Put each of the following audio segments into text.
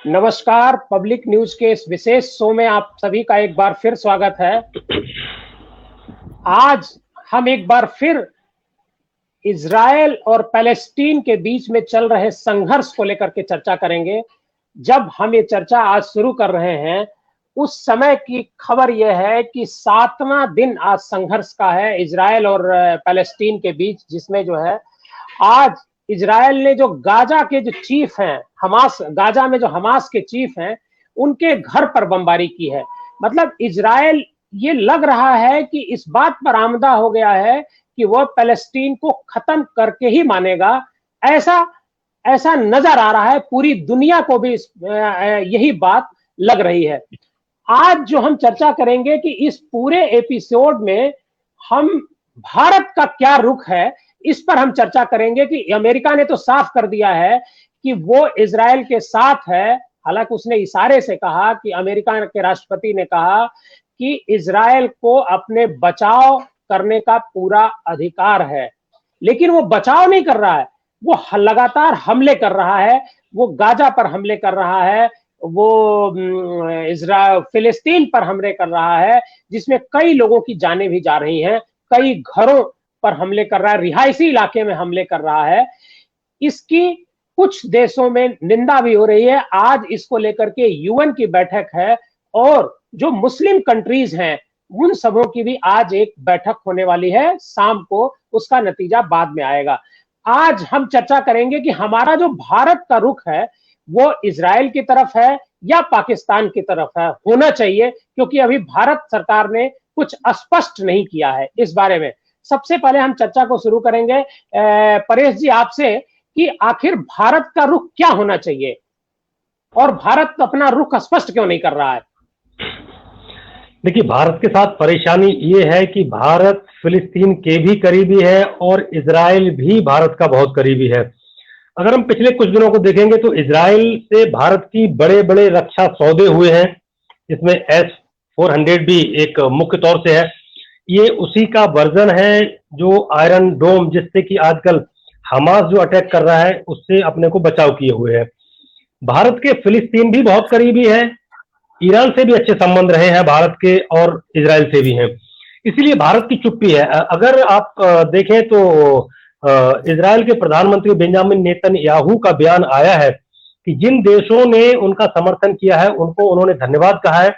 नमस्कार। Public news के इस विशेष शो में आप सभी का एक बार फिर स्वागत है। आज हम एक बार फिर इजराइल और पैलेस्टीन के बीच में चल रहे संघर्ष को लेकर के चर्चा करेंगे। जब हम ये चर्चा आज शुरू कर रहे हैं, उस समय की खबर यह है कि 7वां दिन आज संघर्ष का है इजराइल और पैलेस्टीन के बीच, जिसमें जो है आज इजराइल ने जो गाजा के जो चीफ हैं, हमास, गाजा में जो हमास के चीफ हैं, उनके घर पर बमबारी की है। मतलब इजराइल ये लग रहा है कि इस बात पर आमदा हो गया है कि वह पैलेस्टीन को खत्म करके ही मानेगा। ऐसा ऐसा नजर आ रहा है, पूरी दुनिया को भी यही बात लग रही है। आज जो हम चर्चा करेंगे कि इस पूरे एपिसोड में हम भारत का क्या रुख है, इस पर हम चर्चा करेंगे कि अमेरिका ने तो साफ कर दिया है कि वो इजराइल के साथ है। हालांकि उसने इशारे से कहा कि अमेरिका के राष्ट्रपति ने कहा कि इजराइल को अपने बचाव करने का पूरा अधिकार है, लेकिन वो बचाव नहीं कर रहा है, वो लगातार हमले कर रहा है। वो गाजा पर हमले कर रहा है, वो इजराइल फिलिस्तीन पर हमले कर रहा है, जिसमें कई लोगों की जानें भी जा रही हैं। कई घरों पर हमले कर रहा है, रिहायशी इलाके में हमले कर रहा है। इसकी कुछ देशों में निंदा भी हो रही है। आज इसको लेकर के यूएन की बैठक है और जो मुस्लिम कंट्रीज हैं उन सबों की भी आज एक बैठक होने वाली है शाम को। उसका नतीजा बाद में आएगा। आज हम चर्चा करेंगे कि हमारा जो भारत का रुख है वो इजराइल की तरफ है या पाकिस्तान की तरफ है, होना चाहिए, क्योंकि अभी भारत सरकार ने कुछ स्पष्ट नहीं किया है इस बारे में। सबसे पहले हम चर्चा को शुरू करेंगे परेश जी आपसे कि आखिर भारत का रुख क्या होना चाहिए और भारत अपना रुख स्पष्ट क्यों नहीं कर रहा है। देखिए, भारत के साथ परेशानी ये है कि भारत फिलिस्तीन के भी करीबी है और इजराइल भी भारत का बहुत करीबी है। अगर हम पिछले कुछ दिनों को देखेंगे तो इजराइल से भारत की बड़े बड़े रक्षा सौदे हुए हैं, इसमें S-400 भी एक मुख्य तौर से है। ये उसी का वर्जन है जो आयरन डोम, जिससे कि आजकल हमास जो अटैक कर रहा है उससे अपने को बचाव किए हुए है। भारत के फिलिस्तीन भी बहुत करीबी है, ईरान से भी अच्छे संबंध रहे हैं भारत के, और इजराइल से भी हैं। इसीलिए भारत की चुप्पी है। अगर आप देखें तो इजराइल के प्रधानमंत्री बेंजामिन नेतन्याहू का बयान आया है कि जिन देशों ने उनका समर्थन किया है उनको उन्होंने धन्यवाद कहा है,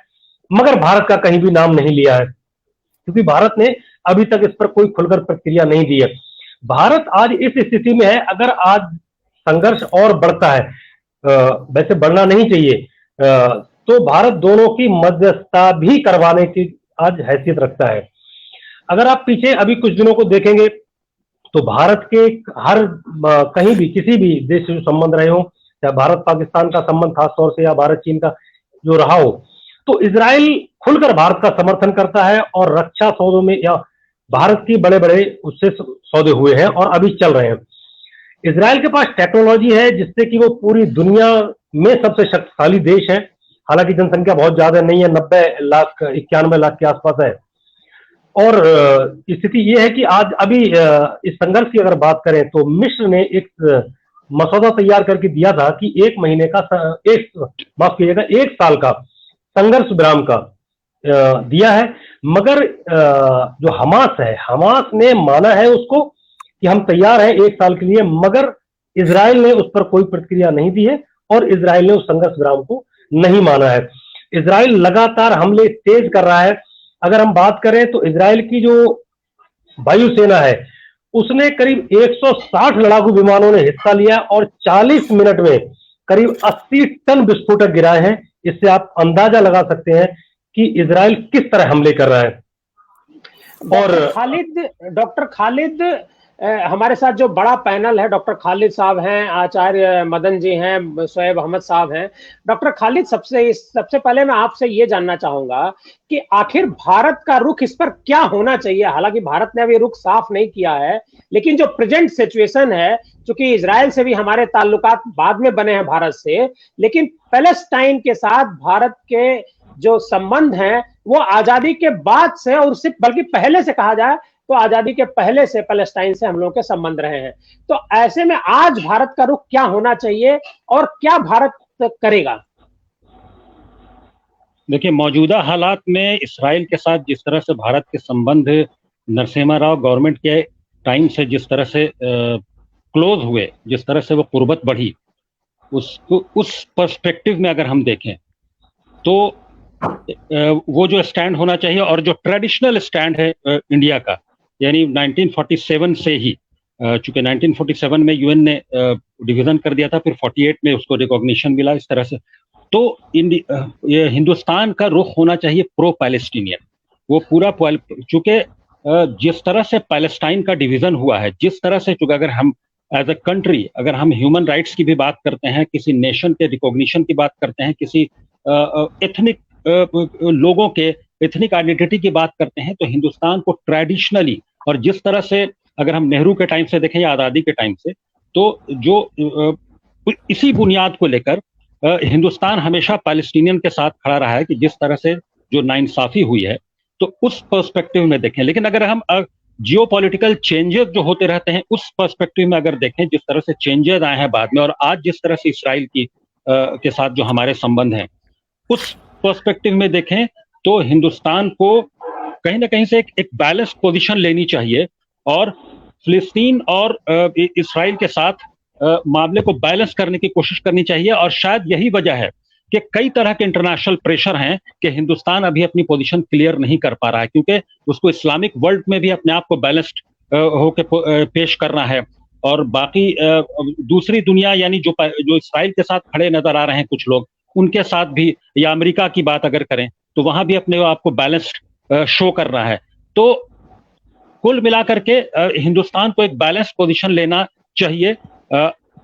मगर भारत का कहीं भी नाम नहीं लिया है, क्योंकि भारत ने अभी तक इस पर कोई खुलकर प्रतिक्रिया नहीं दी है। भारत आज इस स्थिति में है, अगर आज संघर्ष और बढ़ता है, वैसे बढ़ना नहीं चाहिए, तो भारत दोनों की मध्यस्थता भी करवाने की आज हैसियत रखता है। अगर आप पीछे अभी कुछ दिनों को देखेंगे तो भारत के हर कहीं भी किसी भी देश से संबंध रहे हो, चाहे भारत पाकिस्तान का संबंध खासतौर से या भारत चीन का जो रहा हो, तो इजराइल खुलकर भारत का समर्थन करता है और रक्षा सौदों में या भारत की बड़े बड़े उससे सौदे हुए हैं और अभी चल रहे हैं। इजराइल के पास टेक्नोलॉजी है जिससे कि वो पूरी दुनिया में सबसे शक्तिशाली देश है। हालांकि जनसंख्या बहुत ज्यादा नहीं है, 90 लाख 91 लाख के आसपास है। और स्थिति ये है कि आज अभी इस संघर्ष की अगर बात करें तो मिस्र ने एक मसौदा तैयार करके दिया था कि एक महीने का माफ कीजिएगा 1 साल का संघर्ष विराम का दिया है, मगर जो हमास है, हमास ने माना है उसको कि हम तैयार हैं 1 साल के लिए, मगर इजराइल ने उस पर कोई प्रतिक्रिया नहीं दी है और इजराइल ने उस संघर्ष विराम को नहीं माना है। इजराइल लगातार हमले तेज कर रहा है। अगर हम बात करें तो इजराइल की जो वायुसेना है उसने करीब 160 लड़ाकू विमानों ने हिस्सा लिया और 40 मिनट में करीब 80 टन विस्फोटक गिराए हैं। इससे आप अंदाजा लगा सकते हैं कि इजराइल किस तरह हमले कर रहा है। और डॉक्टर खालिद हमारे साथ जो बड़ा पैनल है, डॉक्टर खालिद साहब हैं, आचार्य मदन जी हैं, शोएब अहमद साहब हैं। डॉक्टर खालिद, सबसे पहले मैं आपसे ये जानना चाहूंगा कि आखिर भारत का रुख इस पर क्या होना चाहिए। हालांकि भारत ने अभी रुख साफ नहीं किया है, लेकिन जो प्रेजेंट सिचुएशन है, चूंकि इजराइल से भी हमारे ताल्लुकात बाद में बने हैं भारत से, लेकिन पैलेस्टाइन के साथ भारत के जो संबंध हैं वो आजादी के बाद से, और उससे बल्कि पहले से कहा जाए तो आजादी के पहले से पैलेस्टाइन से हम लोगों के संबंध रहे हैं। तो ऐसे में आज भारत का रुख क्या होना चाहिए और क्या भारत करेगा? देखिए, मौजूदा हालात में इसराइल के साथ जिस तरह से भारत के संबंध नरसिम्हा राव गवर्नमेंट के टाइम से जिस तरह से क्लोज हुए, जिस तरह से वो कुर्बत बढ़ी, उस पर्सपेक्टिव में अगर हम देखें तो वो जो स्टैंड होना चाहिए और जो ट्रेडिशनल स्टैंड है इंडिया का, यानी 1947 से ही, चूंकि 1947 में यूएन ने डिवीजन कर दिया था, फिर 48 में उसको रिकॉग्निशन मिला इस तरह से, तो ये हिंदुस्तान का रुख होना चाहिए प्रो पैलेस्टीनियन। वो पूरा, चूंकि जिस तरह से पैलेस्टाइन का डिवीजन हुआ है, जिस तरह से, चूंकि अगर हम एज अ कंट्री, अगर हम ह्यूमन राइट्स की भी बात करते हैं, किसी नेशन के रिकॉग्निशन की बात करते हैं, किसी एथनिक लोगों के एथनिक आइडेंटिटी की बात करते हैं, तो हिंदुस्तान को ट्रेडिशनली, और जिस तरह से अगर हम नेहरू के टाइम से देखें या आज़ादी के टाइम से, तो जो इसी बुनियाद को लेकर हिंदुस्तान हमेशा पैलेस्टीनियन के साथ खड़ा रहा है कि जिस तरह से जो नाइंसाफी हुई है, तो उस पर्सपेक्टिव में देखें। लेकिन अगर हम जियो पॉलिटिकल चेंजेस जो होते रहते हैं उस पर्सपेक्टिव में अगर देखें, जिस तरह से चेंजेस आए हैं बाद में, और आज जिस तरह से इसराइल की के साथ जो हमारे संबंध हैं, उस पर्सपेक्टिव में देखें तो हिंदुस्तान को कहीं ना कहीं से एक बैलेंस्ड पोजीशन लेनी चाहिए और फिलिस्तीन और इसराइल के साथ मामले को बैलेंस करने की कोशिश करनी चाहिए। और शायद यही वजह है कि कई तरह के इंटरनेशनल प्रेशर हैं कि हिंदुस्तान अभी अपनी पोजीशन क्लियर नहीं कर पा रहा है, क्योंकि उसको इस्लामिक वर्ल्ड में भी अपने आप को बैलेंस्ड होकर पेश करना है, और बाकी दूसरी दुनिया, यानी जो इसराइल के साथ खड़े नजर आ रहे हैं कुछ लोग, उनके साथ भी, या अमेरिका की बात अगर करें तो वहां भी अपने आप को बैलेंस्ड शो करना है। तो कुल मिलाकर के हिंदुस्तान को एक बैलेंस पोजीशन लेना चाहिए,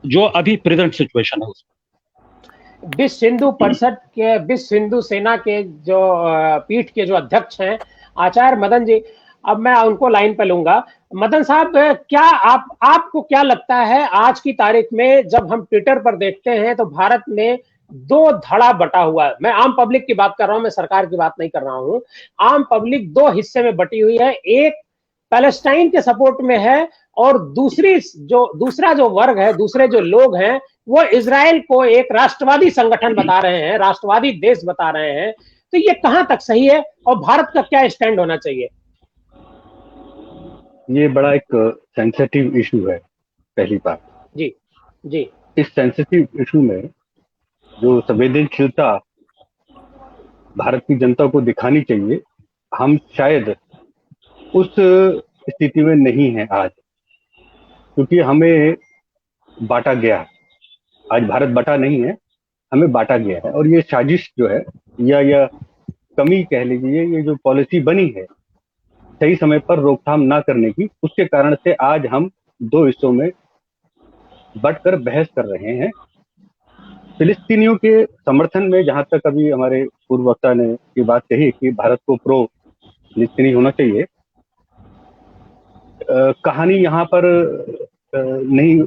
जो अभी प्रेजेंट सिचुएशन है उसमें। विश्व हिंदू परिषद के, विश्व हिंदू सेना के जो पीठ के जो अध्यक्ष हैं आचार्य मदन जी, अब मैं उनको लाइन पे लूंगा। मदन साहब, क्या आपको क्या लगता है आज की तारीख में जब हम ट्विटर पर देखते हैं तो भारत में दो धड़ा बटा हुआ है। मैं आम पब्लिक की बात कर रहा हूं, मैं सरकार की बात नहीं कर रहा हूं। आम पब्लिक दो हिस्से में बटी हुई है, एक पैलेस्टाइन के सपोर्ट में है और दूसरा जो वर्ग है, दूसरे जो लोग हैं, वो इजराइल को एक राष्ट्रवादी संगठन बता रहे हैं, राष्ट्रवादी देश बता रहे हैं। तो ये कहां तक सही है और भारत का क्या स्टैंड होना चाहिए? ये बड़ा एक सेंसिटिव इशू है, पहली बात। जी जी। इस सेंसिटिव इशू में जो संवेदनशीलता भारत की जनता को दिखानी चाहिए, हम शायद उस स्थिति में नहीं है आज, क्योंकि हमें बांटा गया। आज भारत बटा नहीं है, हमें बांटा गया है। और ये साजिश जो है, या कमी कह लीजिए, ये जो पॉलिसी बनी है सही समय पर रोकथाम ना करने की, उसके कारण से आज हम दो हिस्सों में बंटकर बहस कर रहे हैं। फिलिस्तीनियों के समर्थन में जहां तक अभी हमारे पूर्व वक्ता ने ये बात कही कि भारत को प्रो फिलिस्तीनी होना चाहिए, कहानी यहाँ पर नहीं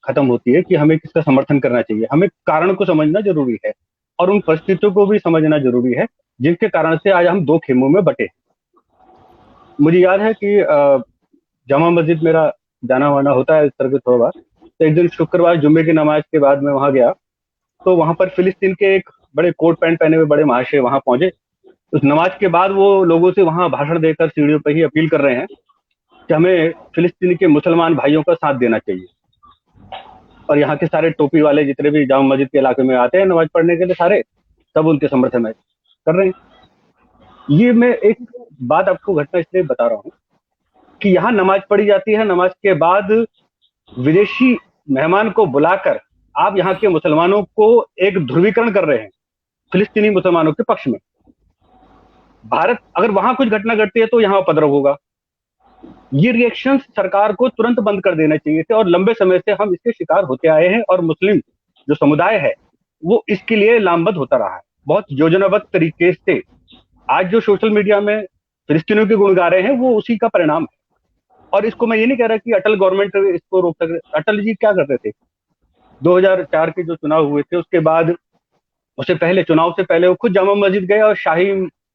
खत्म होती है कि हमें किसका समर्थन करना चाहिए। हमें कारण को समझना जरूरी है और उन परिस्थितियों को भी समझना जरूरी है जिनके कारण से आज हम दो खेमों में बटे। मुझे याद है कि जामा मस्जिद मेरा जाना वाना होता है इस तरह के थोड़ा बार, तो एक दिन शुक्रवार जुम्मे की नमाज के बाद मैं वहां गया, तो वहां पर फिलिस्तीन के एक बड़े कोट पैंट पहने हुए बड़े महाशय वहां पहुंचे। उस नमाज के बाद वो लोगों से वहां भाषण देकर सीढ़ियों पर ही अपील कर रहे हैं कि हमें फिलिस्तीन के मुसलमान भाइयों का साथ देना चाहिए। और यहाँ के सारे टोपी वाले जितने भी जामा मस्जिद के इलाके में आते हैं नमाज पढ़ने के लिए, सारे सब उनके समर्थन में कर रहे हैं। ये मैं एक बात आपको घटना इसलिए बता रहा हूँ कि यहाँ नमाज पढ़ी जाती है, नमाज के बाद विदेशी मेहमान को बुलाकर आप यहाँ के मुसलमानों को एक ध्रुवीकरण कर रहे हैं फिलिस्तीनी मुसलमानों के पक्ष में। भारत अगर वहां कुछ घटना घटती है तो यहाँ उपद्रव होगा। ये रिएक्शन सरकार को तुरंत बंद कर देना चाहिए थे, और लंबे समय से हम इसके शिकार होते आए हैं और मुस्लिम जो समुदाय है वो इसके लिए लामबद्ध होता रहा है बहुत योजनाबद्ध तरीके से। आज जो सोशल मीडिया में फिलिस्तीनियों के गुण गा रहे हैं वो उसी का परिणाम है। और इसको मैं ये नहीं कह रहा कि अटल गवर्नमेंट इसको रोक सके। अटल जी क्या करते थे, 2004 के जो चुनाव हुए थे उसके बाद, उससे पहले, चुनाव से पहले वो खुद जामा मस्जिद गए और शाही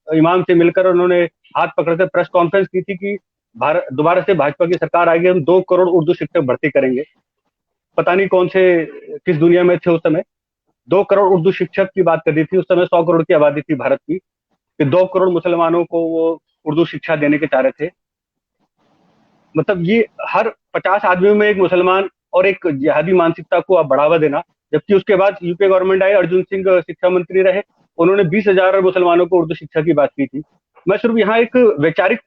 इमाम से मिलकर उन्होंने हाथ पकड़कर प्रेस कॉन्फ्रेंस की थी कि भारत दोबारा से भाजपा की सरकार आएगी, हम 2 करोड़ उर्दू शिक्षक भर्ती करेंगे। पता नहीं कौन से किस दुनिया में थे उस समय। 2 करोड़ उर्दू शिक्षक की बात कर दी थी। उस समय 100 करोड़ की आबादी थी भारत की, कि 2 करोड़ मुसलमानों को वो उर्दू शिक्षा देने के चाह रहे थे। मतलब ये हर 50 आदमियों में एक मुसलमान और एक जिहादी मानसिकता को आप बढ़ावा देना। जबकि उसके बाद यूपीए गवर्नमेंट आई, अर्जुन सिंह शिक्षा मंत्री रहे, उन्होंने 20,000 मुसलमानों को उर्दू शिक्षा की बात की थी। मैं सिर्फ यहाँ एक वैचारिक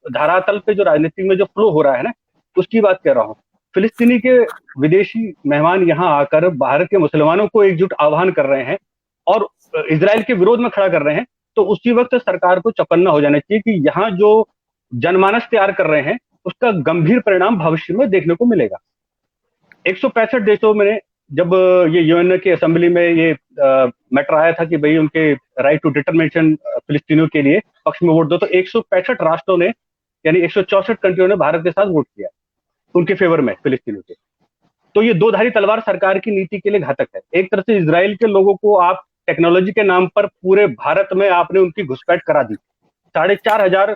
धरातल पे जो राजनीति में जो फ्लो हो रहा है ना, उसकी बात कर रहा हूँ। फिलिस्तीनी के विदेशी मेहमान यहाँ आकर भारत के मुसलमानों को एकजुट आह्वान कर रहे हैं और इजराइल के विरोध में खड़ा कर रहे हैं, तो उसी वक्त सरकार को चौकन्ना हो जाना चाहिए कि यहाँ जो जनमानस तैयार कर रहे हैं उसका गंभीर परिणाम भविष्य में देखने को मिलेगा। 165 देशों में जब ये यूएन की असेंबली में ये मैटर आया था कि भाई उनके राइट टू डिटरमिनेशन फिलिस्तीनियों के लिए पक्ष में वोट दो, तो 165 राष्ट्रों ने, यानी 164 कंट्रियों ने भारत के साथ वोट किया उनके फेवर में फिलिस्तीनियों के। तो ये 2 धारी तलवार सरकार की नीति के लिए घातक है। एक तरह से इजराइल के लोगों को आप टेक्नोलॉजी के नाम पर पूरे भारत में आपने उनकी घुसपैठ करा दी। 4,500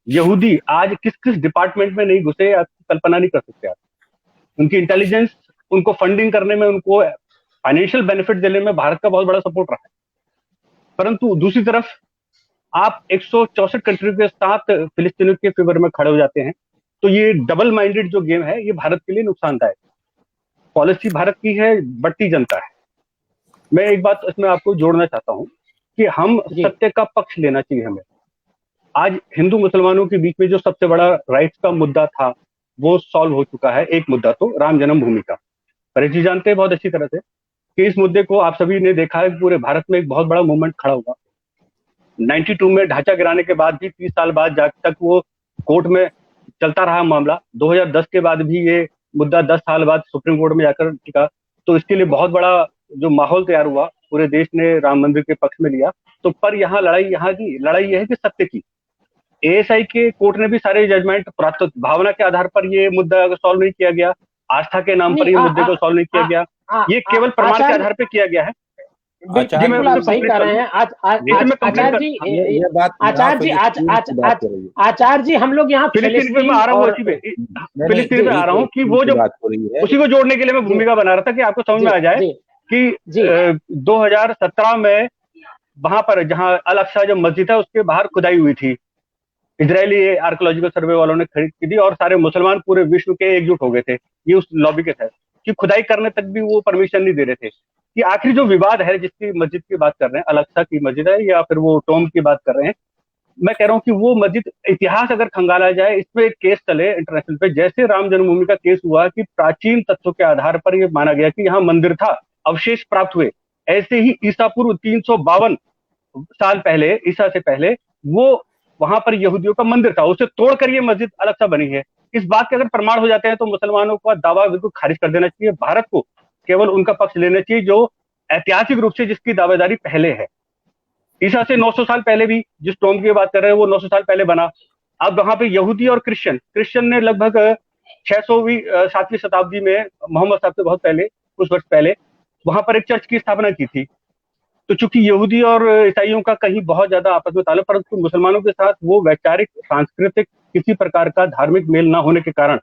यहूदी आज किस किस डिपार्टमेंट में नहीं घुसे, आप कल्पना नहीं कर सकते। आप उनकी इंटेलिजेंस, उनको फंडिंग करने में, उनको फाइनेंशियल बेनिफिट देने में भारत का बहुत बड़ा सपोर्ट रहा है। परंतु दूसरी तरफ आप 164 कंट्री के साथ फिलिस्तीनियों के फेवर में खड़े हो जाते हैं, तो ये डबल माइंडेड जो गेम है ये भारत के लिए नुकसानदायक। पॉलिसी भारत की है, बढ़ती जनता है। मैं एक बात इसमें आपको जोड़ना चाहता हूं कि हम सत्य का पक्ष लेना चाहिए हमें। आज हिंदू मुसलमानों के बीच में जो सबसे बड़ा राइट्स का मुद्दा था वो सॉल्व हो चुका है। एक मुद्दा तो राम जन्मभूमि का, परेश जी जानते हैं बहुत अच्छी तरह से कि इस मुद्दे को आप सभी ने देखा है, पूरे भारत में एक बहुत बड़ा मूवमेंट खड़ा हुआ। 92 में ढांचा गिराने के बाद भी 30 साल बाद जब तक वो कोर्ट में चलता रहा मामला, 2010 के बाद भी ये मुद्दा 10 साल बाद सुप्रीम कोर्ट में जाकर टिका। तो इसके लिए बहुत बड़ा जो माहौल तैयार हुआ, पूरे देश ने राम मंदिर के पक्ष में लिया। तो पर यहाँ की लड़ाई यह है कि सत्य की। एएसआई के कोर्ट ने भी सारे जजमेंट भावना के आधार पर ये मुद्दा सॉल्व नहीं किया गया, आस्था के नाम पर ये मुद्दे को सॉल्व नहीं किया गया, ये केवल प्रमाण के आधार पर किया गया है। बिल्कुल आप सही कह रहे हैं। आचार्य जी हम लोग यहाँ फिलिस्तीन में आ रहा हूँ, फिलिस्तीन में आ रहा हूँ कि वो जो उसी को जोड़ने के लिए मैं भूमिका बना रहा था कि आपको समझ में आ जाए कि 2017 में वहां पर जहां अल अक्सा जो मस्जिद है उसके बाहर खुदाई हुई थी, इजरायली आर्कोलॉजिकल सर्वे वालों ने खरीद की थी और सारे मुसलमान पूरे विश्व के एकजुट हो गए थे ये उस लॉबी के तहत कि खुदाई करने तक भी वो परमिशन नहीं दे रहे थे। कि आखिरी जो विवाद है जिसकी मस्जिद की बात कर रहे हैं, अल अक्सा की मस्जिद है या फिर वो टॉम की बात कर रहे हैं, मैं कह रहा हूँ कि वो मस्जिद इतिहास अगर खंगाला जाए, इस पे एक केस चले इंटरनेशनल पे, जैसे राम जन्मभूमि का केस हुआ कि प्राचीन तथ्यों के आधार पर यह माना गया कि यहाँ मंदिर था, अवशेष प्राप्त हुए, ऐसे ही ईसा पूर्व 352 साल पहले, ईसा से पहले वो वहां पर यहूदियों का मंदिर था, उसे तोड़कर ये मस्जिद अल अक्सा बनी है। इस बात के अगर प्रमाण हो जाते हैं तो मुसलमानों का दावा बिल्कुल खारिज कर देना चाहिए। भारत को केवल उनका पक्ष लेना चाहिए जो ऐतिहासिक रूप से जिसकी दावेदारी पहले है। ईसा से 900 साल पहले भी जिस टॉम की बात कर रहे हैं वो 900 साल पहले बना। अब वहां पे यहूदी और क्रिश्चियन ने लगभग 600वीं 7वीं शताब्दी में मोहम्मद साहब से बहुत पहले, कुछ वर्ष पहले वहां पर एक चर्च की स्थापना की थी। तो चूंकि यहूदी और ईसाइयों का कहीं बहुत ज्यादा आपस में ताल्लुक, परंतु मुसलमानों के साथ वो वैचारिक, सांस्कृतिक किसी प्रकार का धार्मिक मेल ना होने के कारण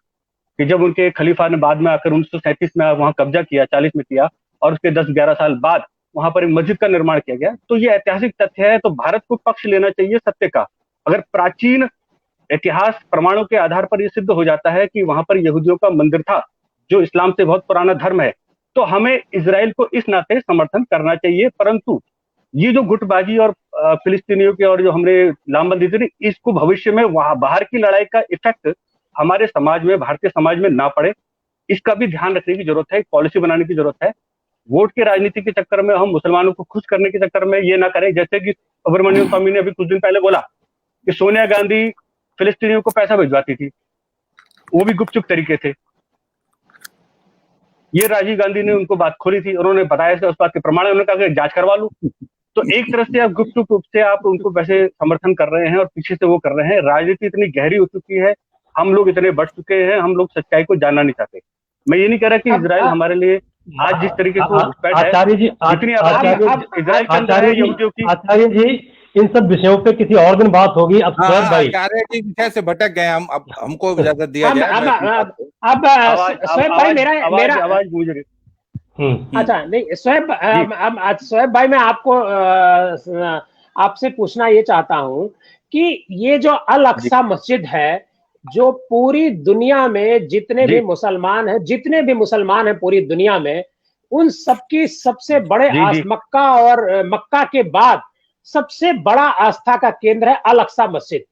कि जब उनके खलीफा ने बाद में आकर 1937 में वहां कब्जा किया, 40 में किया और उसके 10-11 साल बाद वहां पर एक मस्जिद का निर्माण किया गया। तो ये ऐतिहासिक तथ्य है, तो भारत को पक्ष लेना चाहिए सत्य का। अगर प्राचीन इतिहास प्रमाणों के आधार पर यह सिद्ध हो जाता है कि वहां पर यहूदियों का मंदिर था जो इस्लाम से बहुत पुराना धर्म है, तो हमें इजराइल को इस नाते समर्थन करना चाहिए। परंतु ये जो गुटबाजी और फिलिस्तीनियों के और जो हमने लामबंदी थी, इसको भविष्य में वहां बाहर की लड़ाई का इफेक्ट हमारे समाज में, भारतीय समाज में ना पड़े, इसका भी ध्यान रखने की जरूरत है, पॉलिसी बनाने की जरूरत है। वोट की राजनीति के चक्कर में हम मुसलमानों को खुश करने के चक्कर में ये ना करें, जैसे कि सुब्रमण्यम स्वामी ने अभी कुछ दिन पहले बोला कि सोनिया गांधी फिलिस्तीनियों को पैसा भिजवाती थी, वो भी गुपचुप तरीके से। ये राजीव गांधी ने उनको बात खोली थी, उन्होंने बताया था, उस बात के प्रमाण, उन्होंने कहा कि जांच करवा लूं। तो एक तरह से आप गुपचुप रूप से आप उनको वैसे समर्थन कर रहे हैं और पीछे से वो कर रहे हैं। राजनीति इतनी गहरी हो चुकी है, हम लोग इतने बढ़ चुके हैं, हम लोग सच्चाई को जानना नहीं चाहते। मैं ये नहीं कह रहा कि इजराइल हमारे लिए आज जिस तरीके से आचार्य जी, आचार्य जी इन सब विषयों पे किसी और दिन बात होगी। अब भाई आचार्य जी विषय से भटक गए हम, अब हमको इजाजत दिया जाए। अब भाई मेरा आवाज गूंज रही। अच्छा, नहीं शोएब, शोएब भाई, मैं आपको आपसे पूछना ये चाहता हूं कि ये जो अल अक्सा मस्जिद है, जो पूरी दुनिया में जितने भी मुसलमान हैं पूरी दुनिया में, उन सबकी सबसे बड़े मक्का और मक्का के बाद सबसे बड़ा आस्था का केंद्र है अल अक्सा मस्जिद,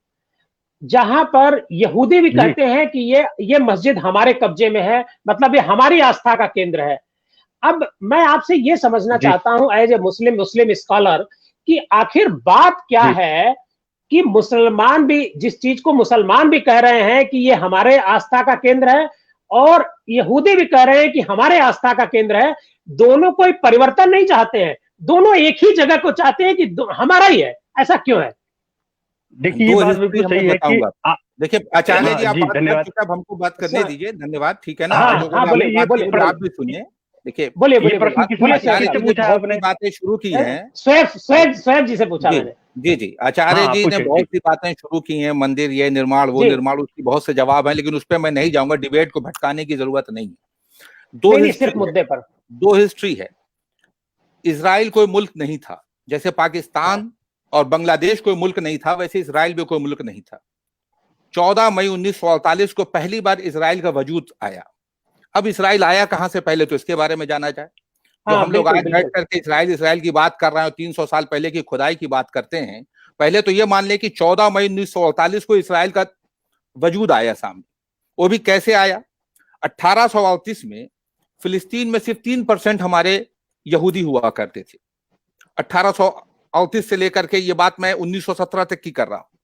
जहां पर यहूदी भी कहते हैं कि ये मस्जिद हमारे कब्जे में है, मतलब ये हमारी आस्था का केंद्र है। अब मैं आपसे ये समझना चाहता हूं एज ए मुस्लिम स्कॉलर कि आखिर बात क्या है कि मुसलमान भी, जिस चीज को मुसलमान भी कह रहे हैं कि ये हमारे आस्था का केंद्र है और यहूदी भी कह रहे हैं कि हमारे आस्था का केंद्र है, दोनों कोई परिवर्तन नहीं चाहते हैं, दोनों एक ही जगह को चाहते हैं कि हमारा ही है। ऐसा क्यों है? देखिए, ये बात बिल्कुल सही है कि देखिए आचार्य जी, आप धन्यवाद, हमको बात करने दीजिए। धन्यवाद, ठीक है ना? आप भी सुनिए। देखिए, बोलिए, बातें शुरू की हैं, शोएब जी से पूछा मैंने। जी, आचार्य जी ने बहुत सी बातें शुरू की हैं, मंदिर ये निर्माण वो निर्माण, उसकी बहुत से जवाब हैं, लेकिन उस पर मैं नहीं जाऊंगा, डिबेट को भटकाने की जरूरत नहीं है। सिर्फ मुद्दे पर दो हिस्ट्री है। इजराइल कोई मुल्क नहीं था, जैसे पाकिस्तान और बांग्लादेश कोई मुल्क नहीं था, वैसे इजराइल भी कोई मुल्क नहीं था। 14 मई 1948 को पहली बार इजराइल का वजूद आया। अब इजराइल आया कहां से, पहले तो इसके बारे में जाना जाए। जो हम लोग आज बैठ करके इजराइल की बात कर रहे हैं और 300 साल पहले की खुदाई की बात करते हैं, पहले तो ये मान ले कि 14 मई 1948 को इजराइल का वजूद आया सामने। वो भी कैसे आया? 1838 में फिलिस्तीन में सिर्फ 3% हमारे यहूदी हुआ करते थे। 1838 से लेकर के, ये बात मैं 1917 तक की कर रहा हूं।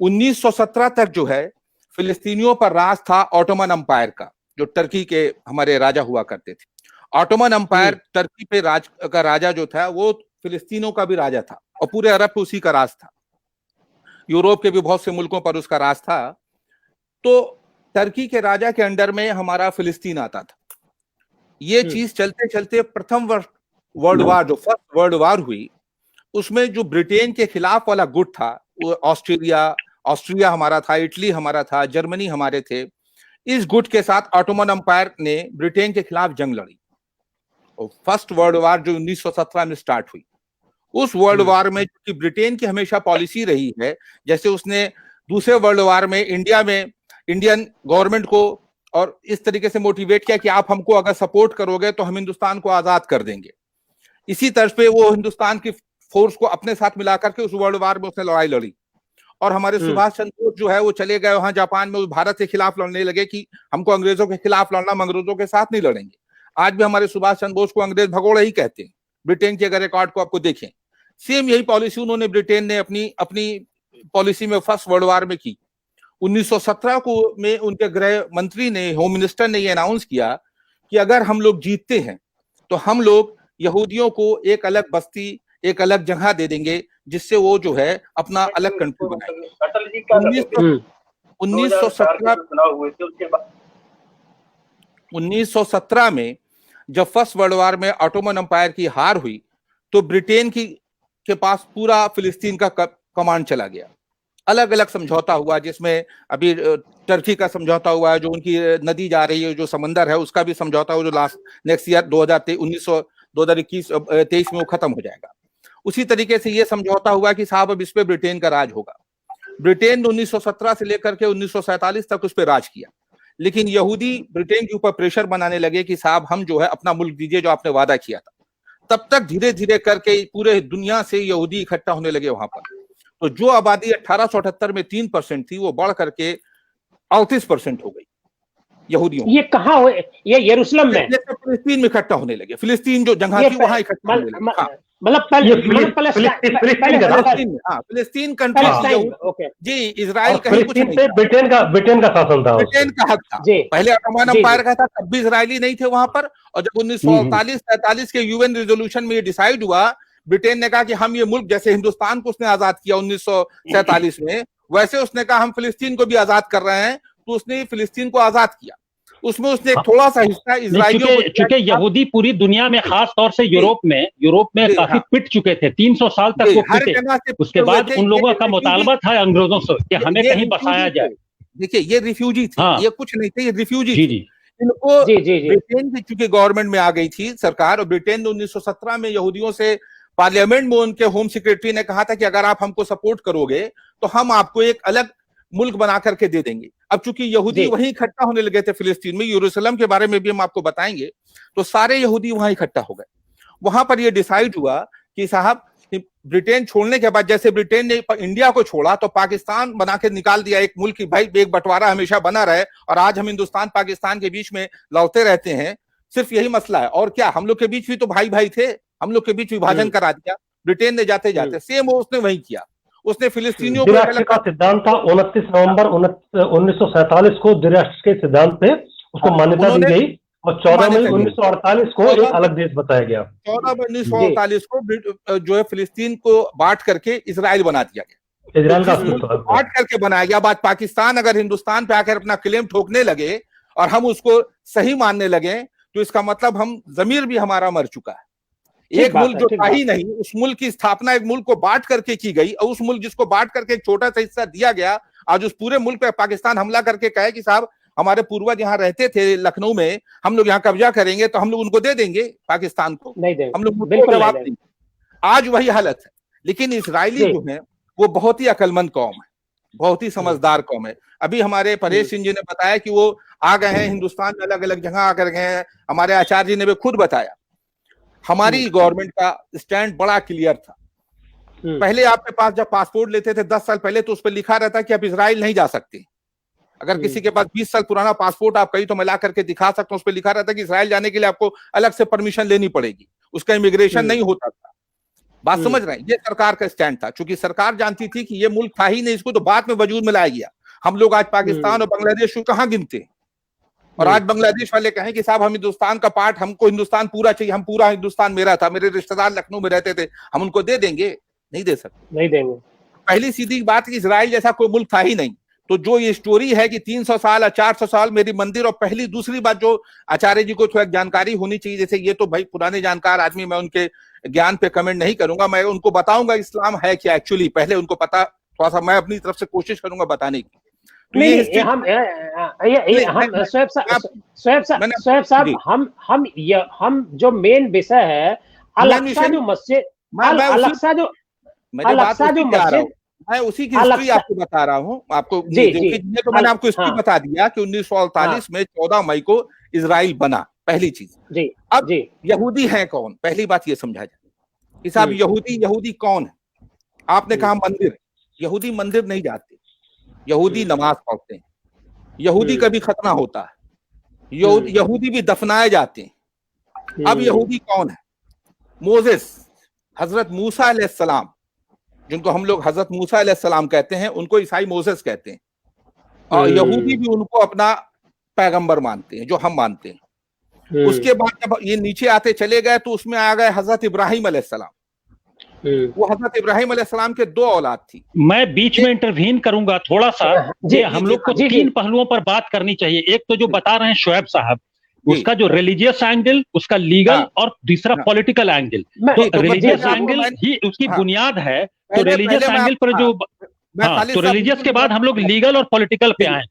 1917 तक जो है फिलिस्तीनियों पर राज था ऑटोमन अंपायर का, जो टर्की के हमारे राजा हुआ करते थे। ऑटोमन अंपायर टर्की पे का राजा जो था, वो फिलिस्तीनों का भी राजा था और पूरे अरब पे उसी का राज था। यूरोप के भी बहुत से मुल्कों पर उसका राज था। तो टर्की के राजा के अंडर में हमारा फिलिस्तीन आता था। ये चीज चलते चलते प्रथम वर्ल्ड वार, जो फर्स्ट वर्ल्ड वार हुई, उसमें जो ब्रिटेन के खिलाफ वाला गुट था, वो ऑस्ट्रिया हमारा था, इटली हमारा था, जर्मनी हमारे थे। इस गुट के साथ ऑटोमन अंपायर ने ब्रिटेन के खिलाफ जंग लड़ी और फर्स्ट वर्ल्ड वार जो 1917 में स्टार्ट हुई, उस वर्ल्ड वार में क्योंकि ब्रिटेन की हमेशा पॉलिसी रही है, जैसे उसने दूसरे वर्ल्ड वार में इंडियन गवर्नमेंट को और इस तरीके से मोटिवेट किया कि आप हमको अगर सपोर्ट करोगे तो हम हिंदुस्तान को आजाद कर देंगे। इसी तर्ज पे वो हिंदुस्तान की फोर्स को अपने साथ मिला करके उस वर्ल्ड वार में उसने लड़ाई लड़ी। और हमारे सुभाष चंद्र बोस जो है वो चले गए वहां जापान में, भारत के खिलाफ लड़ने लगे कि हमको अंग्रेजों के खिलाफ लड़ना, अंग्रेजों के साथ नहीं लड़ेंगे। आज भी हमारे सुभाष चंद्र बोस को अंग्रेज भगोड़ा ही कहते हैं। ब्रिटेन के अगर रिकॉर्ड को आपको देखें, सेम यही पॉलिसी उन्होंने ब्रिटेन ने अपनी पॉलिसी में फर्स्ट वर्ल्ड वार में की। 1917 को में उनके गृह मंत्री ने, होम मिनिस्टर ने ये अनाउंस किया कि अगर हम लोग जीतते हैं तो हम लोग यहूदियों को एक अलग बस्ती, एक अलग जगह दे देंगे, जिससे वो जो है अपना अलग कंट्री बनाएंगे। 1917 में जब फर्स्ट वर्ल्ड वार में ऑटोमन अंपायर की हार हुई तो ब्रिटेन के पास पूरा फिलिस्तीन का कमांड चला गया। अलग अलग समझौता हुआ, जिसमें अभी टर्की का समझौता हुआ है, जो उनकी नदी जा रही है, जो समंदर है, उसका भी समझौता हुआ, जो नेक्स्ट ईयर 2023 में वो खत्म हो जाएगा। उसी तरीके से ये समझौता हुआ कि साहब अब इस पे ब्रिटेन का राज होगा। ब्रिटेन ने 1917 से लेकर के 1947 तक उस पर राज किया, लेकिन यहूदी ब्रिटेन के ऊपर प्रेशर बनाने लगे कि साहब हम जो है अपना मुल्क दीजिए जो आपने वादा किया था। तब तक धीरे धीरे करके पूरे दुनिया से यहूदी इकट्ठा होने लगे वहां पर। तो जो आबादी 1878 में 3% थी, वो बढ़ करके 38% हो गई यहूदियों। ये कहाँ हुए? ये यरूशलेम में, फिलिस्तीन में इकट्ठा होने लगे। फिलिस्तीन जो जगह थी वहां इकट्ठा होने लगे। मतलब फिलिस्तीन कंट्री जी, इजराइल कहीं कुछ नहीं, ब्रिटेन का शासन था, ब्रिटेन का हक था। पहले ऑटोमन अंपायर का था, तब भी इजरायली नहीं थे वहां पर। और जब 1947 के यूएन रेजोल्यूशन में ये डिसाइड हुआ, ब्रिटेन ने कहा कि हम ये मुल्क, जैसे हिंदुस्तान को उसने आजाद किया 1947 में, वैसे उसने कहा हम फिलिस्तीन को भी आजाद कर रहे हैं। तो उसने फिलिस्तीन को आजाद किया। उसमें उसने एक थोड़ा सा हिस्सा इजराइलियों को, चूंकि यहूदी पूरी दुनिया में, खास तौर से यूरोप में काफी पिट चुके थे, 300 साल तक वो पिटे। उसके बाद उन लोगों का मुतालबा था अंग्रेजों से कि हमें कहीं बसाया जाए। देखिए, ये रिफ्यूजी थे, ये कुछ नहीं थे, ये रिफ्यूजी थे। इनको जी जी जी ब्रिटेन की चूंकि गवर्नमेंट में आ गई थी सरकार, और ब्रिटेन ने 1917 में यहूदियों से पार्लियामेंट में उनके होम सेक्रेटरी ने कहा था कि अगर आप हमको सपोर्ट करोगे तो हम आपको एक अलग मुल्क बना करके दे देंगे। अब चूंकि यहूदी वहीं इकट्ठा होने लगे थे फिलिस्तीन में, यरूशलेम के बारे में भी हम आपको बताएंगे, तो सारे यहूदी वहां इकट्ठा हो गए। वहां पर यह डिसाइड हुआ कि साहब ब्रिटेन छोड़ने के बाद, जैसे ब्रिटेन ने इंडिया को छोड़ा तो पाकिस्तान बना के निकाल दिया एक मुल्क की, भाई एक बंटवारा हमेशा बना रहे, और आज हम हिंदुस्तान पाकिस्तान के बीच में लौटते रहते हैं। सिर्फ यही मसला है, और क्या हम लोग के बीच भी तो भाई भाई थे, हम लोग के बीच विभाजन करा दिया ब्रिटेन ने जाते जाते। सेम वो उसने वही किया, उसने फिलिस्तीनियों द्विराष्ट्र का सिद्धांत था 29 नवंबर 1947 को द्विराष्ट्र के सिद्धांत पे उसको मान्यता दी गई, और 14 मई 1948 को एक अलग देश बताया गया। 14 मई 1948 को जो है फिलिस्तीन को बांट करके इसराइल बना दिया गया, इजराइल का बांट करके बनाया गया। बाद पाकिस्तान अगर हिंदुस्तान पे आकर अपना क्लेम ठोकने लगे और हम उसको सही मानने लगे, तो इसका मतलब हम जमीर भी हमारा मर चुका है। एक मुल्क जो था ही नहीं, उस मुल्क की स्थापना एक मुल्क को बांट करके की गई, और उस मुल्क जिसको बांट करके एक छोटा सा हिस्सा दिया गया, आज उस पूरे मुल्क पे पाकिस्तान हमला करके कहे कि साहब हमारे पूर्वज यहाँ रहते थे लखनऊ में, हम लोग यहाँ कब्जा करेंगे तो हम लोग उनको दे देंगे पाकिस्तान को, नहीं देंगे, हम लोग जवाब देंगे। आज वही हालत है। लेकिन इसराइली जो है वो बहुत ही अक्लमंद कौम है, बहुत ही समझदार कौम है। अभी हमारे परेश सिंह जी ने बताया कि वो आ गए हैं हिंदुस्तान में, अलग अलग जगह आकर गए हैं। हमारे आचार्य जी ने भी खुद बताया हमारी गवर्नमेंट का स्टैंड बड़ा क्लियर था। पहले आपके पास जब पासपोर्ट लेते थे 10 साल पहले, तो उस पर लिखा रहता कि आप इजराइल नहीं जा सकते। अगर किसी के पास 20 साल पुराना पासपोर्ट आप कहीं तो मैं ला करके दिखा सकता हूं, उस पर लिखा रहता कि इजराइल जाने के लिए आपको अलग से परमिशन लेनी पड़ेगी, उसका इमिग्रेशन नहीं होता था। बात समझ रहे हैं? ये सरकार का स्टैंड था, क्योंकि सरकार जानती थी कि ये मुल्क था ही नहीं, इसको तो बाद में वजूद में लाया गया। हम लोग आज पाकिस्तान और बांग्लादेश को कहाँ गिनते हैं, और आज बांग्लादेश वाले कहें कि साहब हम हिंदुस्तान का पार्ट, हमको हिंदुस्तान पूरा चाहिए, हम पूरा हिंदुस्तान मेरा था, मेरे रिश्तेदार लखनऊ में रहते थे, हम उनको दे देंगे? नहीं दे सकते, नहीं देंगे। पहली सीधी बात कि इजराइल जैसा कोई मुल्क था ही नहीं। तो जो ये स्टोरी है कि 300 साल या 400 साल मेरी मंदिर, और पहली दूसरी बात जो आचार्य जी को थोड़ा जानकारी होनी चाहिए, जैसे ये तो भाई पुराने जानकार आदमी, मैं उनके ज्ञान पे कमेंट नहीं करूंगा, मैं उनको बताऊंगा इस्लाम है क्या एक्चुअली, पहले उनको पता, थोड़ा सा मैं अपनी तरफ से कोशिश करूंगा बताने की। हम जो मेन विषय है अल-अक्सा जो मस्जिद, अल-अक्सा जो मस्जिद, मैं उसी की हिस्ट्री आपको बता रहा हूँ। आपको तो मैंने आपको हिस्ट्री बता दिया कि 1948 में 14 मई को इजराइल बना, पहली चीज। अब यहूदी हैं कौन, पहली बात ये समझा जाए कि साहब यहूदी कौन है। आपने कहा मंदिर, यहूदी मंदिर नहीं जाते, यहूदी नमाज पढ़ते हैं, यहूदी का भी खतना होता है, यहूदी भी दफनाए जाते हैं। अब यहूदी कौन है? मोसेस, हजरत मूसा अलैहिस्सलाम, जिनको हम लोग हजरत मूसा अलैहिस्सलाम कहते हैं, उनको ईसाई मोसेस कहते हैं, और यहूदी भी उनको अपना पैगंबर मानते हैं, जो हम मानते हैं। उसके बाद जब ये नीचे आते चले गए तो उसमें आ गए हजरत इब्राहिम अलैहिस्सलाम। वो हजरत इब्राहिम अलैहिस्सलाम के 2 औलाद थी। मैं बीच में इंटरवीन करूंगा थोड़ा सा। हम लोग को 3 पहलुओं पर बात करनी चाहिए। एक तो जो बता रहे हैं शोएब साहब, उसका जो रिलीजियस एंगल, उसका लीगल, और तीसरा पॉलिटिकल एंगल। तो रिलीजियस एंगल ही उसकी बुनियाद है। तो रिलीजियस एंगल पर जो तो रिलीजियस के बाद हम लोग लीगल और पॉलिटिकल पे आए।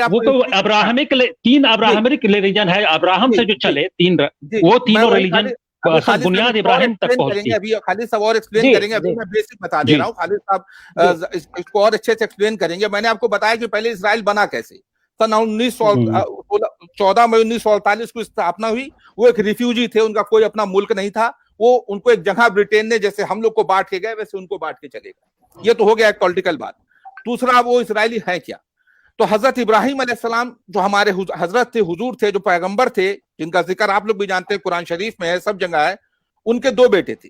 वो अब्राहमिक 3 अब्राहमिक रिलीजन है, अब्राहम से जो चले 3, वो तीनों रिलीजन बुनियाद इब्राहिम तक पहुंचती है। अभी खालिद साहब और एक्सप्लेन करेंगे, अभी मैं बेसिक बता दे रहा हूँ। खालिद साहब इसको और अच्छे से एक्सप्लेन करेंगे। मैंने आपको बताया कि पहले इजराइल बना कैसे। सन 14 मई 1948 को स्थापना हुई। वो एक रिफ्यूजी थे, उनका कोई अपना मुल्क नहीं था। वो उनको एक जगह ब्रिटेन ने, जैसे हम लोग को बांट के गए वैसे उनको बांट के चले गए। ये तो हो गया एक पॉलिटिकल बात। दूसरा, वो इसराइली है क्या? तो हजरत इब्राहिम अलैहिस्सलाम जो हमारे हजरत थे, हुजूर थे, जो पैगंबर थे, जिनका जिक्र आप लोग भी जानते हैं, कुरान शरीफ में है, सब जगह है। उनके 2 बेटे थे,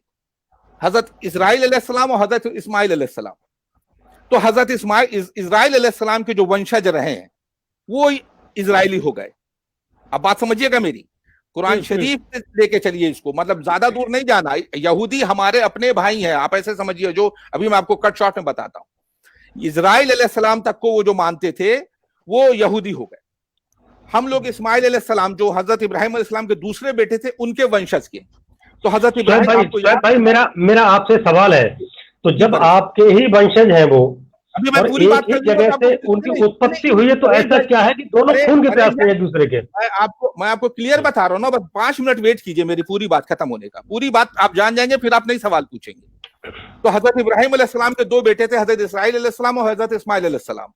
हजरत इस्राइल अलैहिस्सलाम और हजरत इस्माइल अलैहिस्सलाम। तो हजरत इस्राइल अलैहिस्सलाम के जो वंशज रहे हैं वो इजरायली हो गए। अब बात समझिएगा मेरी, कुरान शरीफ से लेके चलिए इसको, मतलब ज्यादा दूर नहीं जाना। यहूदी हमारे अपने भाई हैं, आप ऐसे समझिए, जो अभी मैं आपको कट शॉर्ट में बताता हूँ। इजराइल अलैहिस्सलाम तक को वो जो मानते थे वो यहूदी हो गए। हम लोग इस्माइल अलैहिस्सलाम जो हजरत इब्राहिम अलैहिस्सलाम के दूसरे बेटे थे, उनके वंशज के। तो हजरत इब्राहिम भाई मेरा आपसे सवाल है, तो जब आपके ही वंशज हैं वो, अभी मैं और पूरी बात एक जगह से उनकी उत्पत्ति हुई है, तो ऐसा क्या है कि दोनों खून के प्यासे हैं एक दूसरे के? मैं आपको क्लियर बता रहा हूँ ना, बस 5 मिनट वेट कीजिए मेरी पूरी बात खत्म होने का, पूरी बात आप जान जाएंगे, फिर आप नई सवाल पूछेंगे। तो हजरत इब्राहिम अलैहिस्सलाम के 2 बेटे थे, हजरत इसराइल अलैहिस्सलाम और हजरत इस्माइल अलैहिस्सलाम।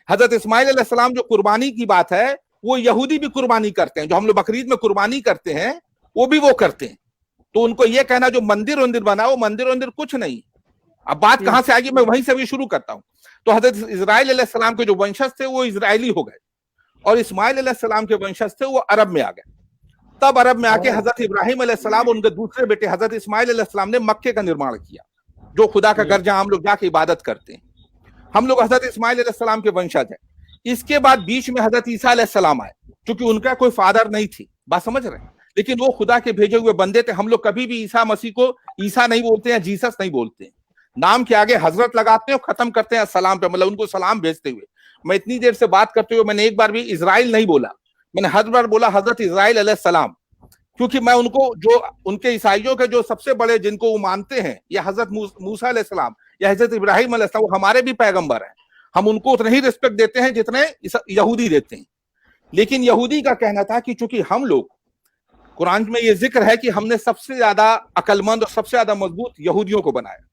हजरत इस्माइल अलैहिस्सलाम जो कुर्बानी की बात है, वो यहूदी भी कुर्बानी करते हैं, जो हम लोग बकरीद में कुर्बानी करते हैं वो भी वो करते हैं। तो उनको ये कहना जो मंदिर वंदिर बना, वो मंदिर वंदिर कुछ नहीं। अब बात कहां से आएगी, मैं वहीं से भी शुरू करता हूं। तो हजरत इस्राइल अलैहिस्सलाम के जो वंशज थे वो इजरायली हो गए, और इस्माइल अलैहिस्सलाम के वंशज थे वो अरब में आ गए। तब अरब में आके हजरत इब्राहिम अलैहिस्सलाम, उनके दूसरे बेटे हजरत इस्माइल अलैहिस्सलाम ने मक्के का निर्माण किया, जो खुदा का घर जहां हम लोग जाके इबादत करते हैं। हम लोग हजरत इस्माइल अलैहिस्सलाम के वंशज हैं। इसके बाद बीच में हजरत ईसा अलैहिस्सलाम आए, क्योंकि उनका कोई फादर नहीं थी, बात समझ रहे हैं, लेकिन वो खुदा के भेजे हुए बंदे थे। हम लोग कभी भी ईसा मसीह को ईसा नहीं बोलते हैं, जीसस नहीं बोलते हैं, नाम के आगे हजरत लगाते हैं और खत्म करते हैं सलाम पे, मतलब उनको सलाम भेजते हुए। मैं इतनी देर से बात करते हुए मैंने एक बार भी इजराइल नहीं बोला, मैंने हर बार बोला हजरत इस्राइल अलैहिस्सलाम, क्योंकि मैं उनको, जो उनके ईसाइयों के जो सबसे बड़े जिनको वो मानते हैं, या हजरत मूसा अलैहिस्सलाम या हजरत इब्राहिम अलैहिस्सलाम, वो हमारे भी पैगंबर हैं। हम उनको उतना ही रिस्पेक्ट देते हैं जितने यहूदी देते हैं। लेकिन यहूदी का कहना था कि चूंकि हम लोग, कुरान में ये जिक्र है कि हमने सबसे ज्यादा अक्लमंद और सबसे ज्यादा मजबूत यहूदियों को बनाया।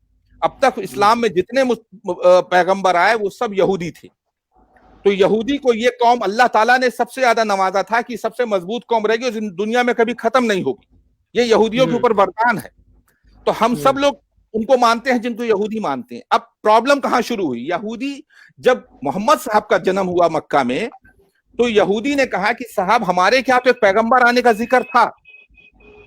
अब तक इस्लाम में जितने पैगंबर आए वो सब यहूदी थे। तो यहूदी को ये कौम अल्लाह ताला ने सबसे ज्यादा नवाजा था कि सबसे मजबूत कौम रहेगी और दुनिया में कभी खत्म नहीं होगी, ये यहूदियों के ऊपर वरदान है। तो हम सब लोग उनको मानते हैं जिनको यहूदी मानते हैं। अब प्रॉब्लम कहां शुरू हुई, यहूदी जब मोहम्मद साहब का जन्म हुआ मक्का में, तो यहूदी ने कहा कि साहब हमारे क्या तो एक पैगंबर आने का जिक्र था,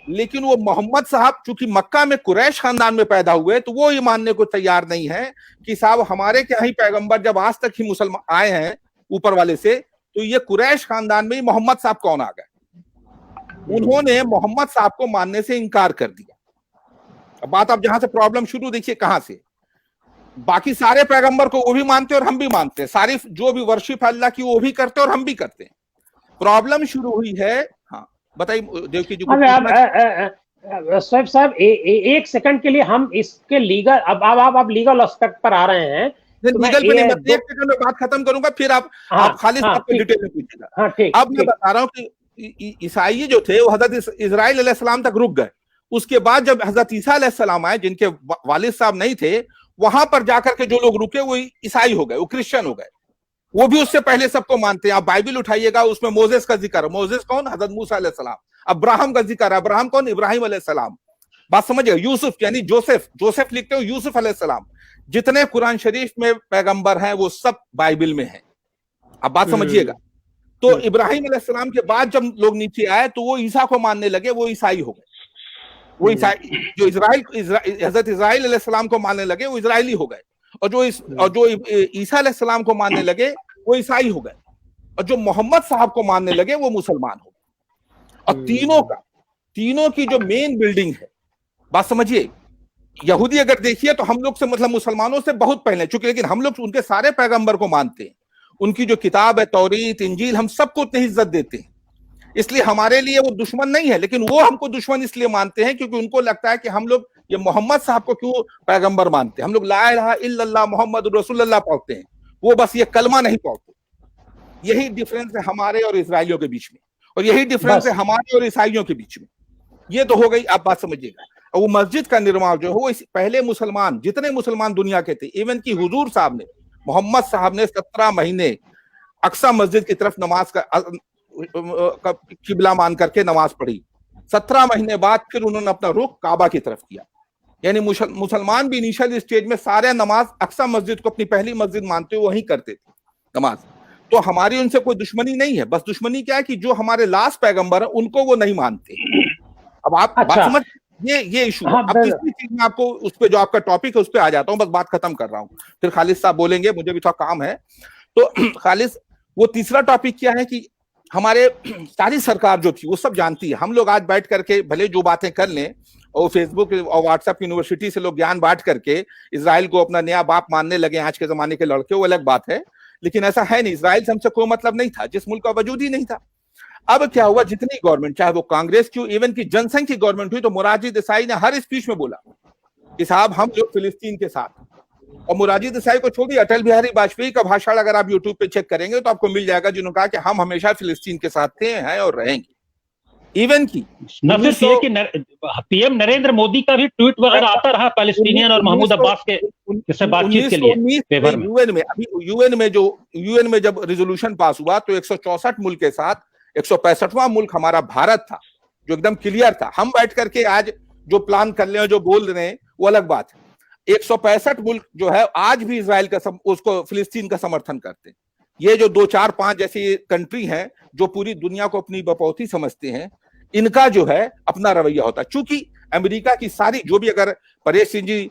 लेकिन वो मोहम्मद साहब चूंकि मक्का में कुरैश खानदान में पैदा हुए, तो वो ये मानने को तैयार नहीं है कि साहब हमारे क्या ही पैगंबर, जब आज तक ही मुसलमान आए हैं ऊपर वाले से, तो ये कुरैश खानदान में ही मोहम्मद साहब कौन आ गए। उन्होंने मोहम्मद साहब को मानने से इनकार कर दिया। अब बात आप जहां से प्रॉब्लम शुरू देखिए कहां से, बाकी सारे पैगंबर को वो भी मानते हैं और हम भी मानते हैं, सारी जो भी वर्शिप है अल्लाह की वो भी करते हैं और हम भी करते हैं। प्रॉब्लम शुरू हुई है, हाँ बताइए देवकी जी। शोएब साहब एक सेकंड के लिए हम इसके लीगल, अब लीगल एस्पेक्ट पर आ रहे हैं। तो लीगल पे नहीं, मैं एक सेकंड में बात खत्म करूंगा, फिर आप खालिद साहब को डिटेल में पूछिएगा। अब मैं बता रहा हूँ कि ईसाई जो थे वो हजरत इस्राइल अलैहिस्सलाम तक रुक गए। उसके बाद जब हजरत ईसा अलैहिस्सलाम आए, जिनके वालिद साहब नहीं थे, वहां पर जाकर के जो लोग रुके वो ईसाई हो गए, वो क्रिश्चियन हो गए। वो भी उससे पहले सबको मानते हैं। आप बाइबल उठाइएगा, उसमें मोजेस का जिक्र है। मोजेस कौन? हजरत मूसा अलैहिस्सलाम। अब्राहम का जिक्र है। अब्राहम कौन? इब्राहिम अलैहिस्सलाम। बात समझिए। यूसुफ यानी जोसेफ लिखते हो यूसुफ अलैहिस्सलाम। जितने कुरान शरीफ में पैगंबर हैं वो सब बाइबल में हैं। अब बात समझिएगा। तो इब्राहिम अलैहिस्सलाम के बाद जब लोग नीचे आए तो वो ईसा को मानने लगे, वो ईसाई हो गए। वो ईसाई जो हजरत इस्राइल अलैहिस्सलाम को मानने लगे वो इजरायली हो गए, और जो ईसा अलैहिस्सलाम को मानने लगे वो ईसाई हो गए, और जो मोहम्मद साहब को मानने लगे वो मुसलमान हो गए। और तीनों की जो मेन बिल्डिंग है, बात समझिए, यहूदी अगर देखिए तो हम लोग से मतलब मुसलमानों से बहुत पहले, चूंकि लेकिन हम लोग उनके सारे पैगंबर को मानते हैं। उनकी जो किताब है तौरीत इंजील, हम सबको उतनी इज्जत देते हैं। इसलिए हमारे लिए वो दुश्मन नहीं है, लेकिन वो हमको दुश्मन इसलिए मानते हैं क्योंकि उनको लगता है कि हम लोग ये मोहम्मद साहब को क्यों पैगंबर मानते हैं। हम लोग ला इलाहा इल्लल्लाह मुहम्मद रसूलुल्लाह पढ़ते हैं, वो बस ये कलमा नहीं पढ़ते। यही डिफरेंस है हमारे और इजराइलियों के बीच में, और यही डिफरेंस है हमारे और ईसाइयों के बीच में। ये तो हो गई, आप बात समझिएगा। और वो मस्जिद का निर्माण जो है वो पहले मुसलमान, जितने मुसलमान दुनिया के थे, इवन की हुजूर साहब ने, मोहम्मद साहब ने 17 महीने अक्सा मस्जिद की तरफ नमाज का किबला मान करके नमाज पढ़ी। 17 महीने बाद फिर उन्होंने अपना रुख काबा की तरफ किया। यानी मुसलमान भी इनिशियल स्टेज में सारे नमाज अक्सा मस्जिद को अपनी पहली मस्जिद मानते हुए वहीं करते थे नमाज। तो हमारी उनसे कोई दुश्मनी नहीं है, बस दुश्मनी क्या है कि जो हमारे लास्ट पैगंबर है उनको वो नहीं मानते। अब आप बात समझ, ये इशू। अब तीसरी चीज में आपको उस पे जो आपका टॉपिक है उस पे आ जाता हूँ, बस बात खत्म कर रहा हूँ, फिर खालिद साहब बोलेंगे, मुझे भी थोड़ा काम है। तो खालिद, वो तीसरा टॉपिक क्या है कि हमारे सारी सरकार जो थी वो सब जानती है। हम लोग आज बैठ करके भले जो बातें कर लें, और फेसबुक और व्हाट्सएप यूनिवर्सिटी से लोग ज्ञान बांट करके इजराइल को अपना नया बाप मानने लगे आज के जमाने के लड़के, वो अलग बात है। लेकिन ऐसा है नहीं, इजराइल से हमसे कोई मतलब नहीं था, जिस मुल्क का वजूद ही नहीं था। अब क्या हुआ, जितनी गवर्नमेंट, चाहे वो कांग्रेस की, इवन की जनसंघ की गवर्नमेंट हुई, तो मोरारजी देसाई ने हर स्पीच में बोला कि साहब हम लोग फिलिस्तीन के साथ। और मोरारजी देसाई को छोड़िए, अटल बिहारी वाजपेयी का भाषण अगर आप यूट्यूब पे चेक करेंगे तो आपको मिल जाएगा, जिन्होंने कहा कि हम हमेशा फिलिस्तीन के साथ थे, हैं और रहेंगे। इवन की न सिर्फ ये कि पीएम नरेंद्र मोदी का भी ट्वीट वगैरह आता रहा पैलेस्टीनियन और महमूद अब्बास के बातचीत के लिए पेपर में। यूएन में जब रिजोल्यूशन पास हुआ तो 164 मुल्क के साथ 165वां मुल्क हमारा भारत था, जो एकदम क्लियर था। हम बैठ करके आज जो प्लान कर रहे हैं, जो बोल रहे हैं, वो अलग बात है। 165 मुल्क जो है आज भी इजराइल का उसको फिलिस्तीन का समर्थन करते हैं। ये जो 2, 4, 5 जैसी कंट्री हैं जो पूरी दुनिया को अपनी बपौती समझते हैं, इनका जो है अपना रवैया होता है। चूंकि अमेरिका की सारी जो भी, अगर परेश सिंह जी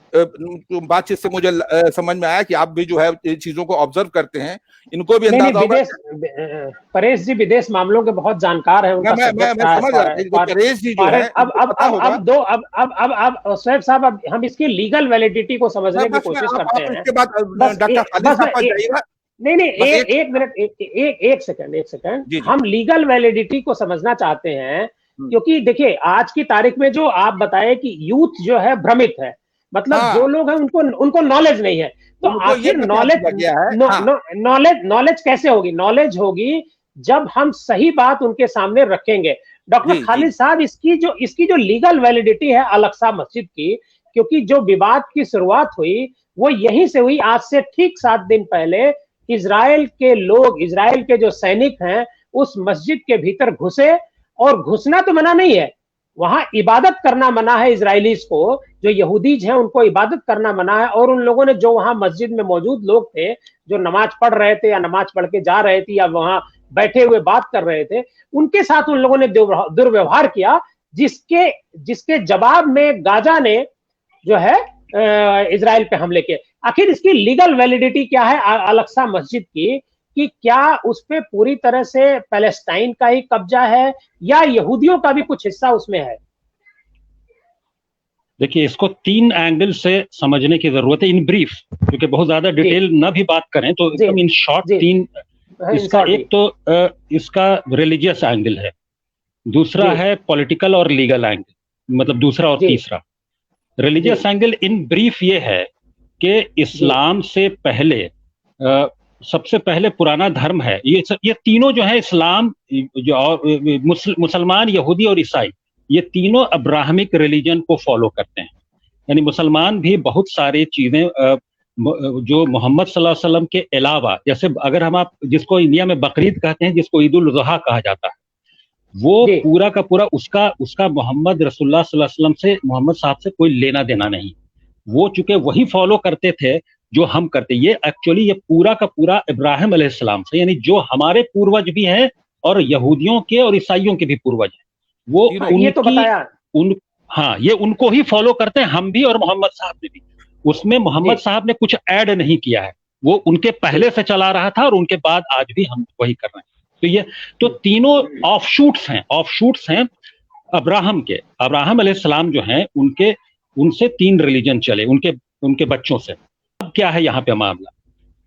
बातचीत से मुझे समझ में आया कि आप भी जो है चीजों को ऑब्जर्व करते हैं, इनको भी अंदाजा होगा। परेश जी विदेश मामलों के बहुत जानकार हैं, मैं समझ रहा हूं। परेश जी जो है अब शोएब साहब, अब हम इसकी लीगल वैलिडिटी को समझने की कोशिश करते हैं। इसके बाद डॉक्टर खालिद साहब पर जाइएगा। नहीं, एक मिनट, एक सेकंड। हम लीगल वैलिडिटी को समझना चाहते हैं, क्योंकि देखिए आज की तारीख में जो आप बताए कि यूथ जो है भ्रमित है, मतलब जो लोग हैं उनको नॉलेज नहीं है, तो आखिर नॉलेज कैसे होगी? नॉलेज होगी जब हम सही बात उनके सामने रखेंगे। डॉक्टर खालिद साहब, इसकी जो लीगल वैलिडिटी है अल-अक्सा मस्जिद की, क्योंकि जो विवाद की शुरुआत हुई वो यहीं से हुई। आज से ठीक 7 दिन पहले इजराइल के लोग, इजराइल के जो सैनिक हैं, उस मस्जिद के भीतर घुसे, और घुसना तो मना नहीं है, वहां इबादत करना मना है। इजरायलीज को, जो यहूदीज हैं, उनको इबादत करना मना है। और उन लोगों ने, जो वहां मस्जिद में मौजूद लोग थे, जो नमाज पढ़ रहे थे या नमाज पढ़ के जा रहे थे या वहां बैठे हुए बात कर रहे थे, उनके साथ उन लोगों ने दुर्व्यवहार किया, जिसके जवाब में गाजा ने जो है इजराइल पे हमले किए। आखिर इसकी लीगल वैलिडिटी क्या है अल-अक्सा मस्जिद की, कि क्या उस पे पूरी तरह से पैलेस्टाइन का ही कब्जा है या यहूदियों का भी कुछ हिस्सा उसमें है? देखिए, इसको 3 एंगल से समझने की जरूरत है इन ब्रीफ, क्योंकि बहुत ज्यादा डिटेल ना भी बात करें तो एकदम इन शॉर्ट 3। इसका एक तो इसका रिलीजियस एंगल है, दूसरा है पॉलिटिकल और लीगल एंगल, मतलब दूसरा और तीसरा। रिलीजियस एंगल इन ब्रीफ ये है कि इस्लाम से पहले सबसे पहले पुराना धर्म है ये तीनों जो है, इस्लाम जो मुसलमान, यहूदी और ईसाई, ये तीनों अब्राहमिक रिलीजन को फॉलो करते हैं। यानी मुसलमान भी बहुत सारी चीजें जो मोहम्मद सल्लल्लाहु अलैहि वसल्लम के अलावा, जैसे अगर आप जिसको इंडिया में बकरीद कहते हैं, जिसको ईद उल जुहा कहा जाता है, वो पूरा का पूरा उसका मोहम्मद रसूलुल्लाह सल्लल्लाहु अलैहि वसल्लम से, मोहम्मद साहब से कोई लेना देना नहीं। वो चूंकि वही फॉलो करते थे जो हम करते। ये एक्चुअली ये पूरा का पूरा इब्राहिम अलैहिस्सलाम से, यानी जो हमारे पूर्वज भी हैं और यहूदियों के और ईसाइयों के भी पूर्वज हैं, वो ये तो बताया ये उनको ही फॉलो करते हैं, हम भी और मोहम्मद साहब ने भी। उसमें मोहम्मद साहब ने कुछ ऐड नहीं किया है, वो उनके पहले से चला रहा था और उनके बाद आज भी हम वही कर रहे हैं। तो ये तो तीनों ऑफशूट्स हैं अब्राहम के। अब्राहम अलैहिस्सलाम जो हैं, उनसे 3 रिलीजन चले, उनके बच्चों से। अब क्या है यहाँ पे मामला?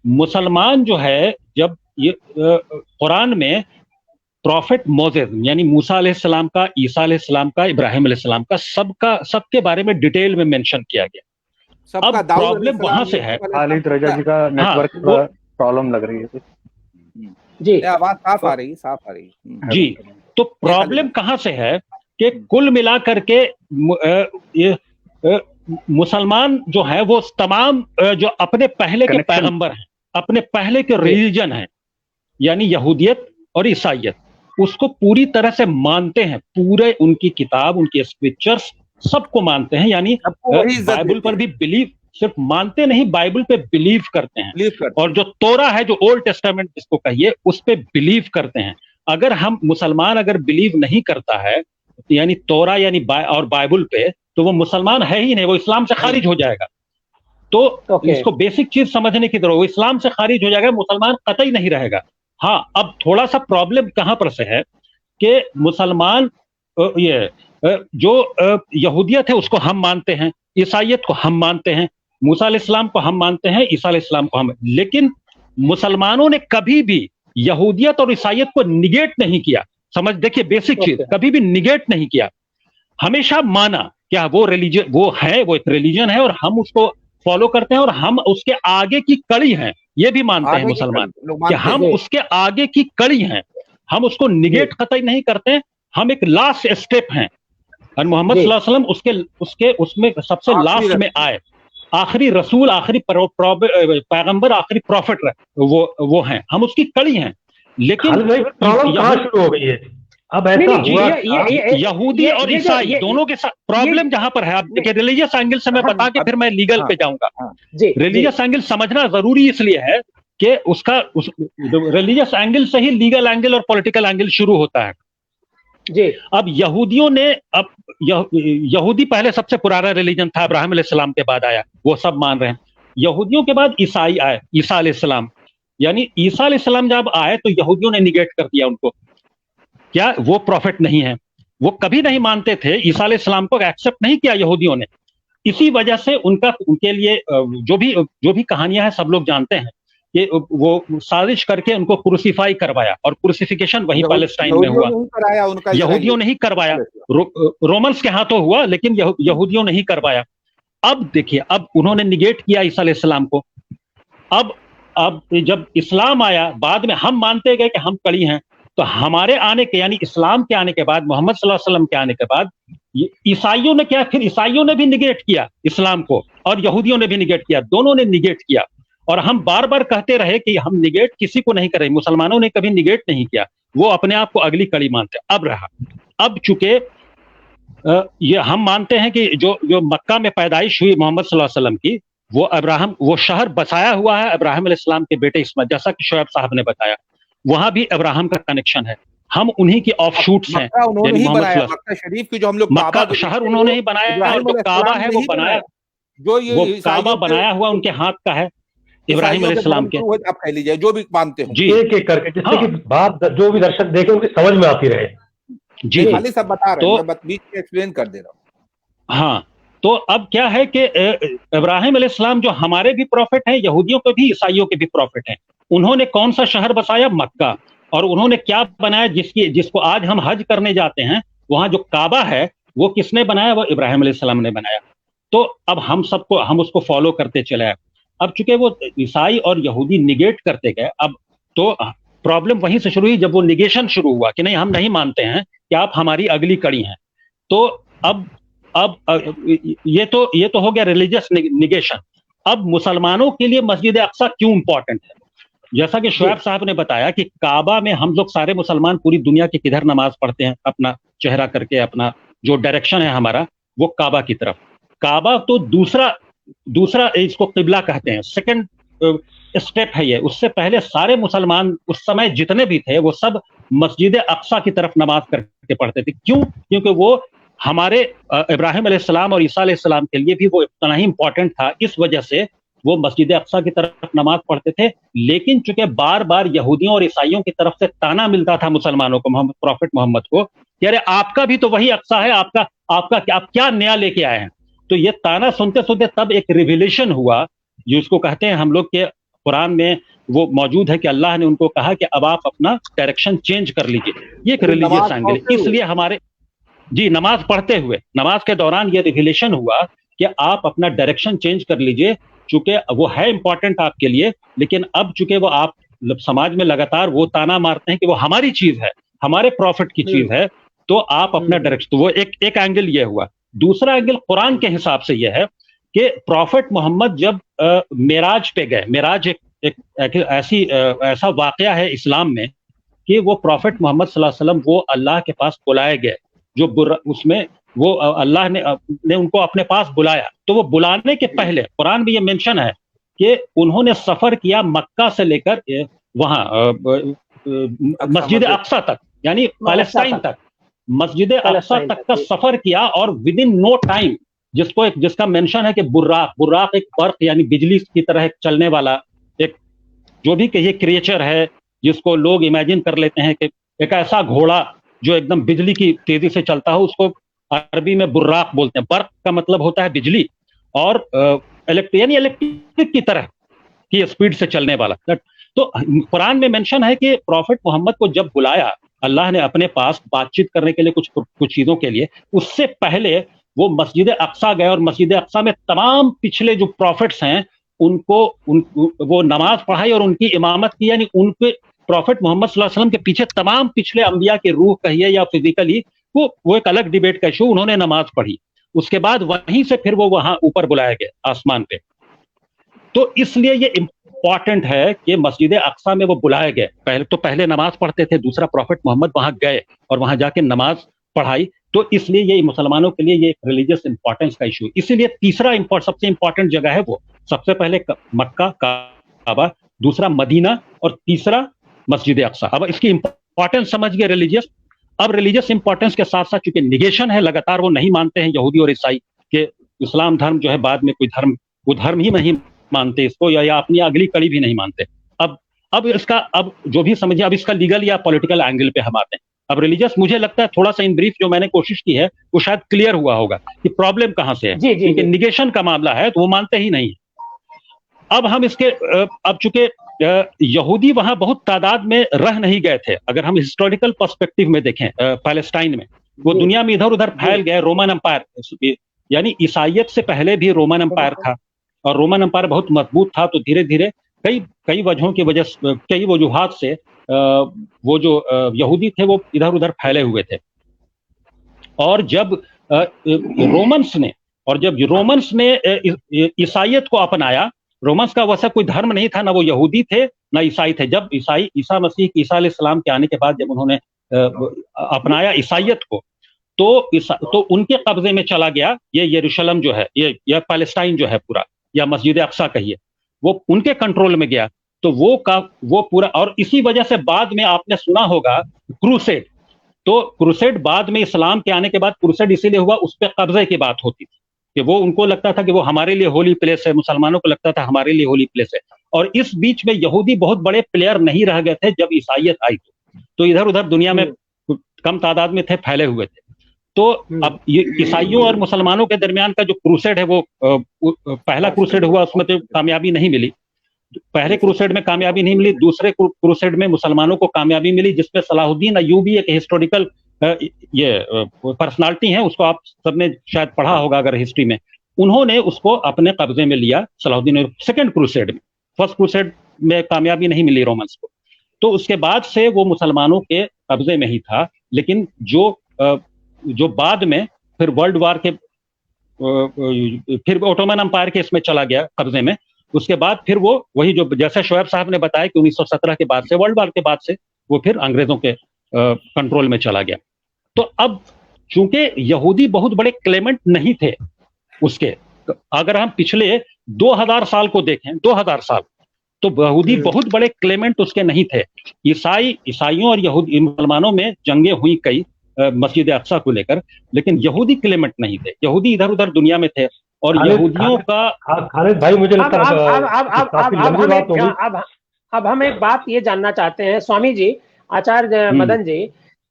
मुसलमान जो है, जब ये कुरान में प्रॉफिट मोसेस यानी मूसा अलैहिस्सलाम का, ईसा अलैहिस्सलाम का, इब्राहिम अलैहिस्सलाम का, सबके बारे में डिटेल में मेंशन किया गया। अब प्रॉब्लम वहां से है। खालिद रजा जी का नेटवर्क प्रॉब्लम लग रही है जी, आवाज साफ आ रही जी। तो प्रॉब्लम कहां से है कि कुल मिलाकर के मुसलमान जो है, वो तमाम जो अपने पहले के पैगंबर हैं, अपने पहले के रिलीजन हैं, यानी यहूदियत और ईसाइयत, उसको पूरी तरह से मानते हैं। पूरे उनकी किताब, उनके स्क्रिप्चर्स सबको मानते हैं, यानी बाइबल पर भी बिलीव, सिर्फ मानते नहीं, बाइबल पे बिलीव करते हैं। और जो तोरा है, जो ओल्ड टेस्टामेंट जिसको कहिए, उस पे बिलीव करते हैं। अगर हम मुसलमान अगर बिलीव नहीं करता है, यानी तोरा यानी और बाइबल पे, तो वो मुसलमान है ही नहीं, वो इस्लाम से खारिज हो जाएगा। तो इसको बेसिक चीज समझने की जरूरत, वो इस्लाम से खारिज हो जाएगा, मुसलमान कतई नहीं रहेगा। हाँ, अब थोड़ा सा प्रॉब्लम कहां पर से है कि मुसलमान जो यहूदियत है उसको हम मानते हैं, ईसाइयत को हम मानते हैं, मूसा अलैहिस्सलाम को हम मानते हैं, ईसा अलैहिस्सलाम को हम, लेकिन मुसलमानों ने कभी भी यहूदियत और ईसाइयत को निगेट नहीं किया। समझ, देखिए बेसिक चीज, कभी भी निगेट नहीं किया, हमेशा माना। क्या वो रिलीजन, वो है, वो एक रिलीजन है और हम उसको फॉलो करते हैं और हम उसके आगे की कड़ी हैं, ये भी मानते हैं आगे की मुसलमान लोग कि मानते हम हैं। उसके आगे की कड़ी हैं, हम उसको निगेट कतई नहीं करते, हम एक लास्ट स्टेप हैं। और मोहम्मद जी। सल्लल्लाहु अलैहि वसल्लम उसके उसमें सबसे आखिरी लास्ट में रसूल। आए, आखिरी रसूल, आखिरी पैगंबर, आखिरी प्रॉफिट वो हैं, हम उसकी कड़ी हैं। लेकिन खालिद भाई प्रॉब्लम कहाँ शुरू हो गई है? अब नहीं ऐसा नहीं, हुआ यहूदी और ईसाई दोनों के साथ प्रॉब्लम जहां पर है। अब देखिए, रिलीजियस एंगल से मैं हाँ, बता के फिर मैं लीगल पे जाऊंगा। जी जी रिलीजियस एंगल समझना जरूरी इसलिए है कि उसका रिलीजियस एंगल से ही लीगल एंगल और पॉलिटिकल एंगल शुरू होता है। जी। अब यहूदियों ने, अब यहूदी पहले सबसे पुराना रिलीजन था, इब्राहिम अलैहिस्सलाम के बाद आया, वो सब मान रहे हैं। यहूदियों के बाद ईसाई आए, ईसा अलैहिस्सलाम, यानी ईसा अलैहिस्सलाम जब आए तो यहूदियों ने निगेट कर दिया उनको, क्या वो प्रॉफिट नहीं है, वो कभी नहीं मानते थे, ईसा अलैहिस्सलाम को एक्सेप्ट नहीं किया यहूदियों ने। इसी वजह से उनके लिए जो भी कहानियां हैं सब लोग जानते हैं कि वो साजिश करके उनको क्रूसीफाई करवाया, और क्रूसिफिकेशन वहीं पैलेस्टाइन में हुआ। यहूदियों ने ही करवाया, रोमन्स के हाथों हुआ, लेकिन यहूदियों ने ही करवाया। अब देखिए, अब उन्होंने निगेट किया ईसा अलैहिस्सलाम को। अब जब इस्लाम आया, बाद में हम मानते गए कि हम कड़ी हैं, तो हमारे आने के, यानी इस्लाम के आने के बाद, मोहम्मद सल्लल्लाहु अलैहि वसल्लम के आने के बाद, ईसाइयों ने क्या, फिर ईसाइयों ने भी निगेट किया इस्लाम को, और यहूदियों ने भी निगेट किया, दोनों ने निगेट किया। और हम बार बार कहते रहे कि हम निगेट किसी को नहीं करें, मुसलमानों ने कभी निगेट नहीं किया, वो अपने आप को अगली कड़ी मानते। अब चूंकि ये हम मानते हैं कि जो मक्का में पैदाइश हुई मोहम्मद सल्लल्लाहु अलैहि वसल्लम की, वो शहर बसाया हुआ है इब्राहिम अलैहिस्सलाम के बेटे इस्माइल, जैसा कि शोएब साहब ने बताया, वहां भी इब्राहिम का कनेक्शन है, हम उन्हीं की ऑफशूट्स हैं। उन्होंने ही बनाया, मक्का शरीफ की जो हम लोग मक्का शहर उन्होंने ही बनाया, और जो काबा है वो बनाया, वो काबा बनाया हुआ उनके हाथ का है, इब्राहिम अलैहिस्सलाम के। आप कह लीजिए जो भी मानते हो जी, एक एक करके, जिससे कि बात जो भी दर्शक देखे उनकी समझ में आती रहे। जी, खाली सब बता रहे हैं, मैं बीच में एक्सप्लेन कर दे रहा हूँ। हाँ, तो अब क्या है कि इब्राहिम अलैहिस्सलाम जो हमारे भी प्रॉफिट हैं, यहूदियों के भी, ईसाइयों के भी प्रॉफिट हैं, उन्होंने कौन सा शहर बसाया? मक्का। और उन्होंने क्या बनाया जिसको आज हम हज करने जाते हैं, वहां जो काबा है वो किसने बनाया? वो इब्राहिम अलैहिस्सलाम ने बनाया। तो अब हम उसको फॉलो करते चले आए। अब चूंकि वो ईसाई और यहूदी निगेट करते गए, अब तो प्रॉब्लम वहीं से शुरू हुई जब वो निगेशन शुरू हुआ कि नहीं, हम नहीं मानते हैं कि आप हमारी अगली कड़ी हैं। तो अब ये तो हो गया रिलीजियस निगेशन। अब मुसलमानों के लिए मस्जिद अक्सा क्यों इंपॉर्टेंट है? जैसा कि शोएब साहब ने बताया कि काबा में हम लोग सारे मुसलमान पूरी दुनिया की किधर नमाज पढ़ते हैं, अपना चेहरा करके, अपना जो डायरेक्शन है हमारा वो काबा की तरफ। काबा तो दूसरा इसको किबला कहते हैं, सेकंड स्टेप है ये। उससे पहले सारे मुसलमान उस समय जितने भी थे वो सब मस्जिद अक्सा की तरफ नमाज करके पढ़ते थे। क्यों? क्योंकि वो हमारे इब्राहिम अलैहिस्सलाम और ईसा अलैहिस्सलाम के लिए भी वो इतना ही इंपॉर्टेंट था, इस वजह से वो मस्जिद अक्सा की तरफ नमाज पढ़ते थे। लेकिन चूंकि बार बार यहूदियों और ईसाइयों की तरफ से ताना मिलता था मुसलमानों को, प्रॉफिट मोहम्मद को, कि अरे आपका भी तो वही अक्सा है, आप क्या नया लेके आए हैं। तो ये ताना सुनते सुनते तब एक रिविलेशन हुआ, जिसको कहते हैं हम लोग के कुरान में वो मौजूद है कि अल्लाह ने उनको कहा कि अब आप अपना डायरेक्शन चेंज कर लीजिए। ये एक रिलीजियस एंगल, इसलिए हमारे जी नमाज पढ़ते हुए, नमाज के दौरान ये रिविलेशन हुआ कि आप अपना डायरेक्शन चेंज कर लीजिए, चूंकि वो है इंपॉर्टेंट आपके लिए। लेकिन अब चूंकि वो आप समाज में लगातार वो ताना मारते हैं कि वो हमारी चीज है, हमारे प्रॉफिट की चीज है, तो आप अपना डायरेक्शन, तो वो एक एंगल ये हुआ। दूसरा एंगल कुरान के हिसाब से यह है कि प्रॉफिट मोहम्मद जब मेराज पे गए, मेराज एक ऐसा वाकया है इस्लाम में कि वो प्रॉफिट मोहम्मद सल्लल्लाहु अलैहि वसल्लम वो अल्लाह के पास बुलाए गए, जो उसमें वो अल्लाह ने उनको अपने पास बुलाया। तो वो बुलाने के पहले कुरान में ये मेंशन है कि उन्होंने सफर किया मक्का से लेकर वहां मस्जिद अक्सा तक, यानी पैलेस्टाइन तक, मस्जिद अक्सा तक का सफर किया, और विद इन नो टाइम, जिसका मेंशन है कि बुर्राक एक बर्क यानी बिजली की तरह चलने वाला एक, जो भी ये क्रिएचर है जिसको लोग इमेजिन कर लेते हैं कि एक ऐसा घोड़ा जो एकदम बिजली की तेजी से चलता है, उसको अरबी में बुर्राक बोलते हैं। बर्क का मतलब होता है बिजली, और इलेक्ट्रिक की तरह की स्पीड से चलने वाला। तो कुरान में मेंशन है कि प्रॉफिट मोहम्मद को जब बुलाया अल्लाह ने अपने पास बातचीत करने के लिए, कुछ चीजों के लिए, उससे पहले वो मस्जिद अक्सा गए और मस्जिद अक्सा में तमाम पिछले जो प्रॉफिट्स हैं उनको वो नमाज पढ़ाई और उनकी इमामत की, यानी उनके प्रॉफिट मोहम्मद सल्लल्लाहु अलैहि वसल्लम के पीछे तमाम पिछले अंबिया के रूह कहिए या फिजिकली, वो एक अलग डिबेट का इशू, उन्होंने नमाज पढ़ी। उसके बाद वहीं से फिर वो वहां ऊपर बुलाए गए आसमान पे। तो इसलिए ये इंपॉर्टेंट है कि मस्जिद अक्सा में वो बुलाए गए। पहले नमाज पढ़ते थे, दूसरा प्रॉफिट मोहम्मद वहां गए और वहां जाके नमाज पढ़ाई। तो इसलिए ये मुसलमानों के लिए ये रिलीजियस इंपॉर्टेंस का इशू। इसीलिए तीसरा सबसे इंपॉर्टेंट जगह है वो, सबसे पहले मक्का काबा, दूसरा मदीना और तीसरा मस्जिद अक्सा। अब इसकी इंपॉर्टेंस समझ गए रिलीजियस। अब रिलीजियस इंपॉर्टेंस के साथ साथ चूंकि निगेशन है, लगातार वो नहीं मानते हैं यहूदी और ईसाई के इस्लाम धर्म जो है बाद में कोई धर्म, वो धर्म ही नहीं मानते इसको, या अपनी अगली कड़ी भी नहीं मानते। अब जो भी समझिए, अब इसका लीगल या पॉलिटिकल एंगल पे हम आते हैं। अब रिलीजियस, मुझे लगता है थोड़ा सा इन ब्रीफ जो मैंने कोशिश की है वो शायद क्लियर हुआ होगा कि प्रॉब्लम कहां से है, क्योंकि निगेशन का मामला है तो वो मानते ही नहीं। अब हम इसके अब चूंकि यहूदी वहां बहुत तादाद में रह नहीं गए थे, अगर हम हिस्टोरिकल पर्सपेक्टिव में देखें पैलेस्टाइन में, वो दुनिया में इधर उधर फैल गए। रोमन एम्पायर, यानी ईसाइयत से पहले भी रोमन एम्पायर था और रोमन एम्पायर बहुत मजबूत था। तो धीरे धीरे कई वजहों की वजह, कई वजूहात से वो जो यहूदी थे वो इधर उधर फैले हुए थे। और जब रोमन्स ने ईसाइयत को अपनाया, रोमन्स का वैसा कोई धर्म नहीं था, ना वो यहूदी थे ना ईसाई थे। जब ईसा मसीह ईसा अलैहिस्सलाम के आने के बाद जब उन्होंने अपनाया ईसाइयत को, तो उनके कब्जे में चला गया ये यरूशलेम जो है, ये पैलेस्टाइन जो है पूरा, या मस्जिद अक्सा कहिए, वो उनके कंट्रोल में गया। तो वो पूरा, और इसी वजह से बाद में आपने सुना होगा क्रूसेड। तो क्रूसेड बाद में इस्लाम के आने के बाद क्रूसेड इसीलिए हुआ, उस पर कब्जे की बात होती थी कि वो, उनको लगता था कि वो हमारे लिए होली प्लेस है, मुसलमानों को लगता था हमारे लिए होली प्लेस है। और इस बीच में यहूदी बहुत बड़े प्लेयर नहीं रह गए थे जब ईसाइयत आई, तो इधर उधर दुनिया में कम तादाद में थे, फैले हुए थे। तो अब ये ईसाइयों और मुसलमानों के दरमियान का जो क्रूसेड है, वो पहला क्रूसेड हुआ, उसमें तो कामयाबी नहीं मिली। पहले क्रूसेड में कामयाबी नहीं मिली, दूसरे क्रूसेड में मुसलमानों को कामयाबी मिली, जिसमें सलाहुद्दीन अय्यूबी एक हिस्टोरिकल ये पर्सनालिटी है, उसको आप सबने शायद पढ़ा होगा अगर हिस्ट्री में। उन्होंने उसको अपने कब्जे में लिया, सलाहुद्दीन। सेकंड क्रूसेड में, फर्स्ट क्रूसेड में कामयाबी नहीं मिली रोमन्स को, तो उसके बाद से वो मुसलमानों के कब्जे में ही था। लेकिन जो बाद में फिर वर्ल्ड वार के, फिर ओटोमन एम्पायर के इसमें चला गया कब्जे में, उसके बाद फिर वो वही जो जैसे शोएब साहब ने बताया कि 1917 के बाद से, वर्ल्ड वार के बाद से वो फिर अंग्रेजों के कंट्रोल में चला गया। तो अब चूंकि यहूदी बहुत बड़े क्लेमेंट नहीं थे उसके, तो अगर हम पिछले 2000 साल को देखें, 2000 साल, तो यहूदी बहुत बड़े क्लेमेंट उसके नहीं थे। ईसाइयों और यहूदी मुसलमानों में जंगें हुई कई मस्जिद अक्सा को लेकर, लेकिन यहूदी क्लेमेंट नहीं थे। यहूदी इधर उधर दुनिया में थे। और यहूदियों का, खालिद भाई, मुझे लगता है अब हम एक बात ये जानना चाहते हैं स्वामी जी, आचार्य मदन जी,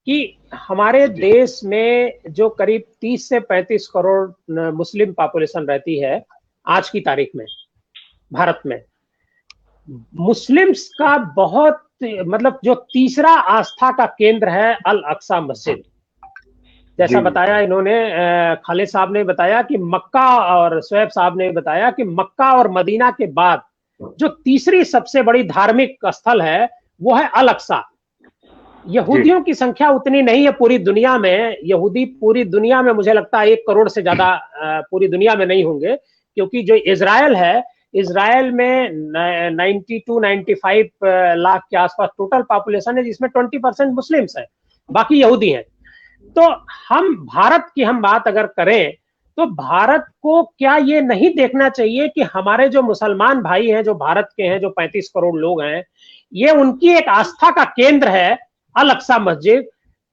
कि हमारे देश में जो करीब 30 से 35 करोड़ मुस्लिम पॉपुलेशन रहती है आज की तारीख में भारत में, मुस्लिम्स का बहुत, मतलब जो तीसरा आस्था का केंद्र है अल अक्सा मस्जिद, जैसा बताया इन्होंने, खालिद साहब ने बताया कि मक्का, और शोएब साहब ने बताया कि मक्का और मदीना के बाद जो तीसरी सबसे बड़ी धार्मिक स्थल है वो है अल अक्सा। यहूदियों की संख्या उतनी नहीं है पूरी दुनिया में, यहूदी पूरी दुनिया में मुझे लगता है 1 करोड़ से ज्यादा पूरी दुनिया में नहीं होंगे, क्योंकि जो इजराइल है, इजराइल में 92-95 लाख के आसपास टोटल पॉपुलेशन है, जिसमें 20% मुस्लिम्स है, बाकी यहूदी हैं। तो हम भारत की हम बात अगर करें तो भारत को क्या ये नहीं देखना चाहिए कि हमारे जो मुसलमान भाई हैं, जो भारत के हैं, जो 35 करोड़ लोग हैं, ये उनकी एक आस्था का केंद्र है अल अक्सा मस्जिद।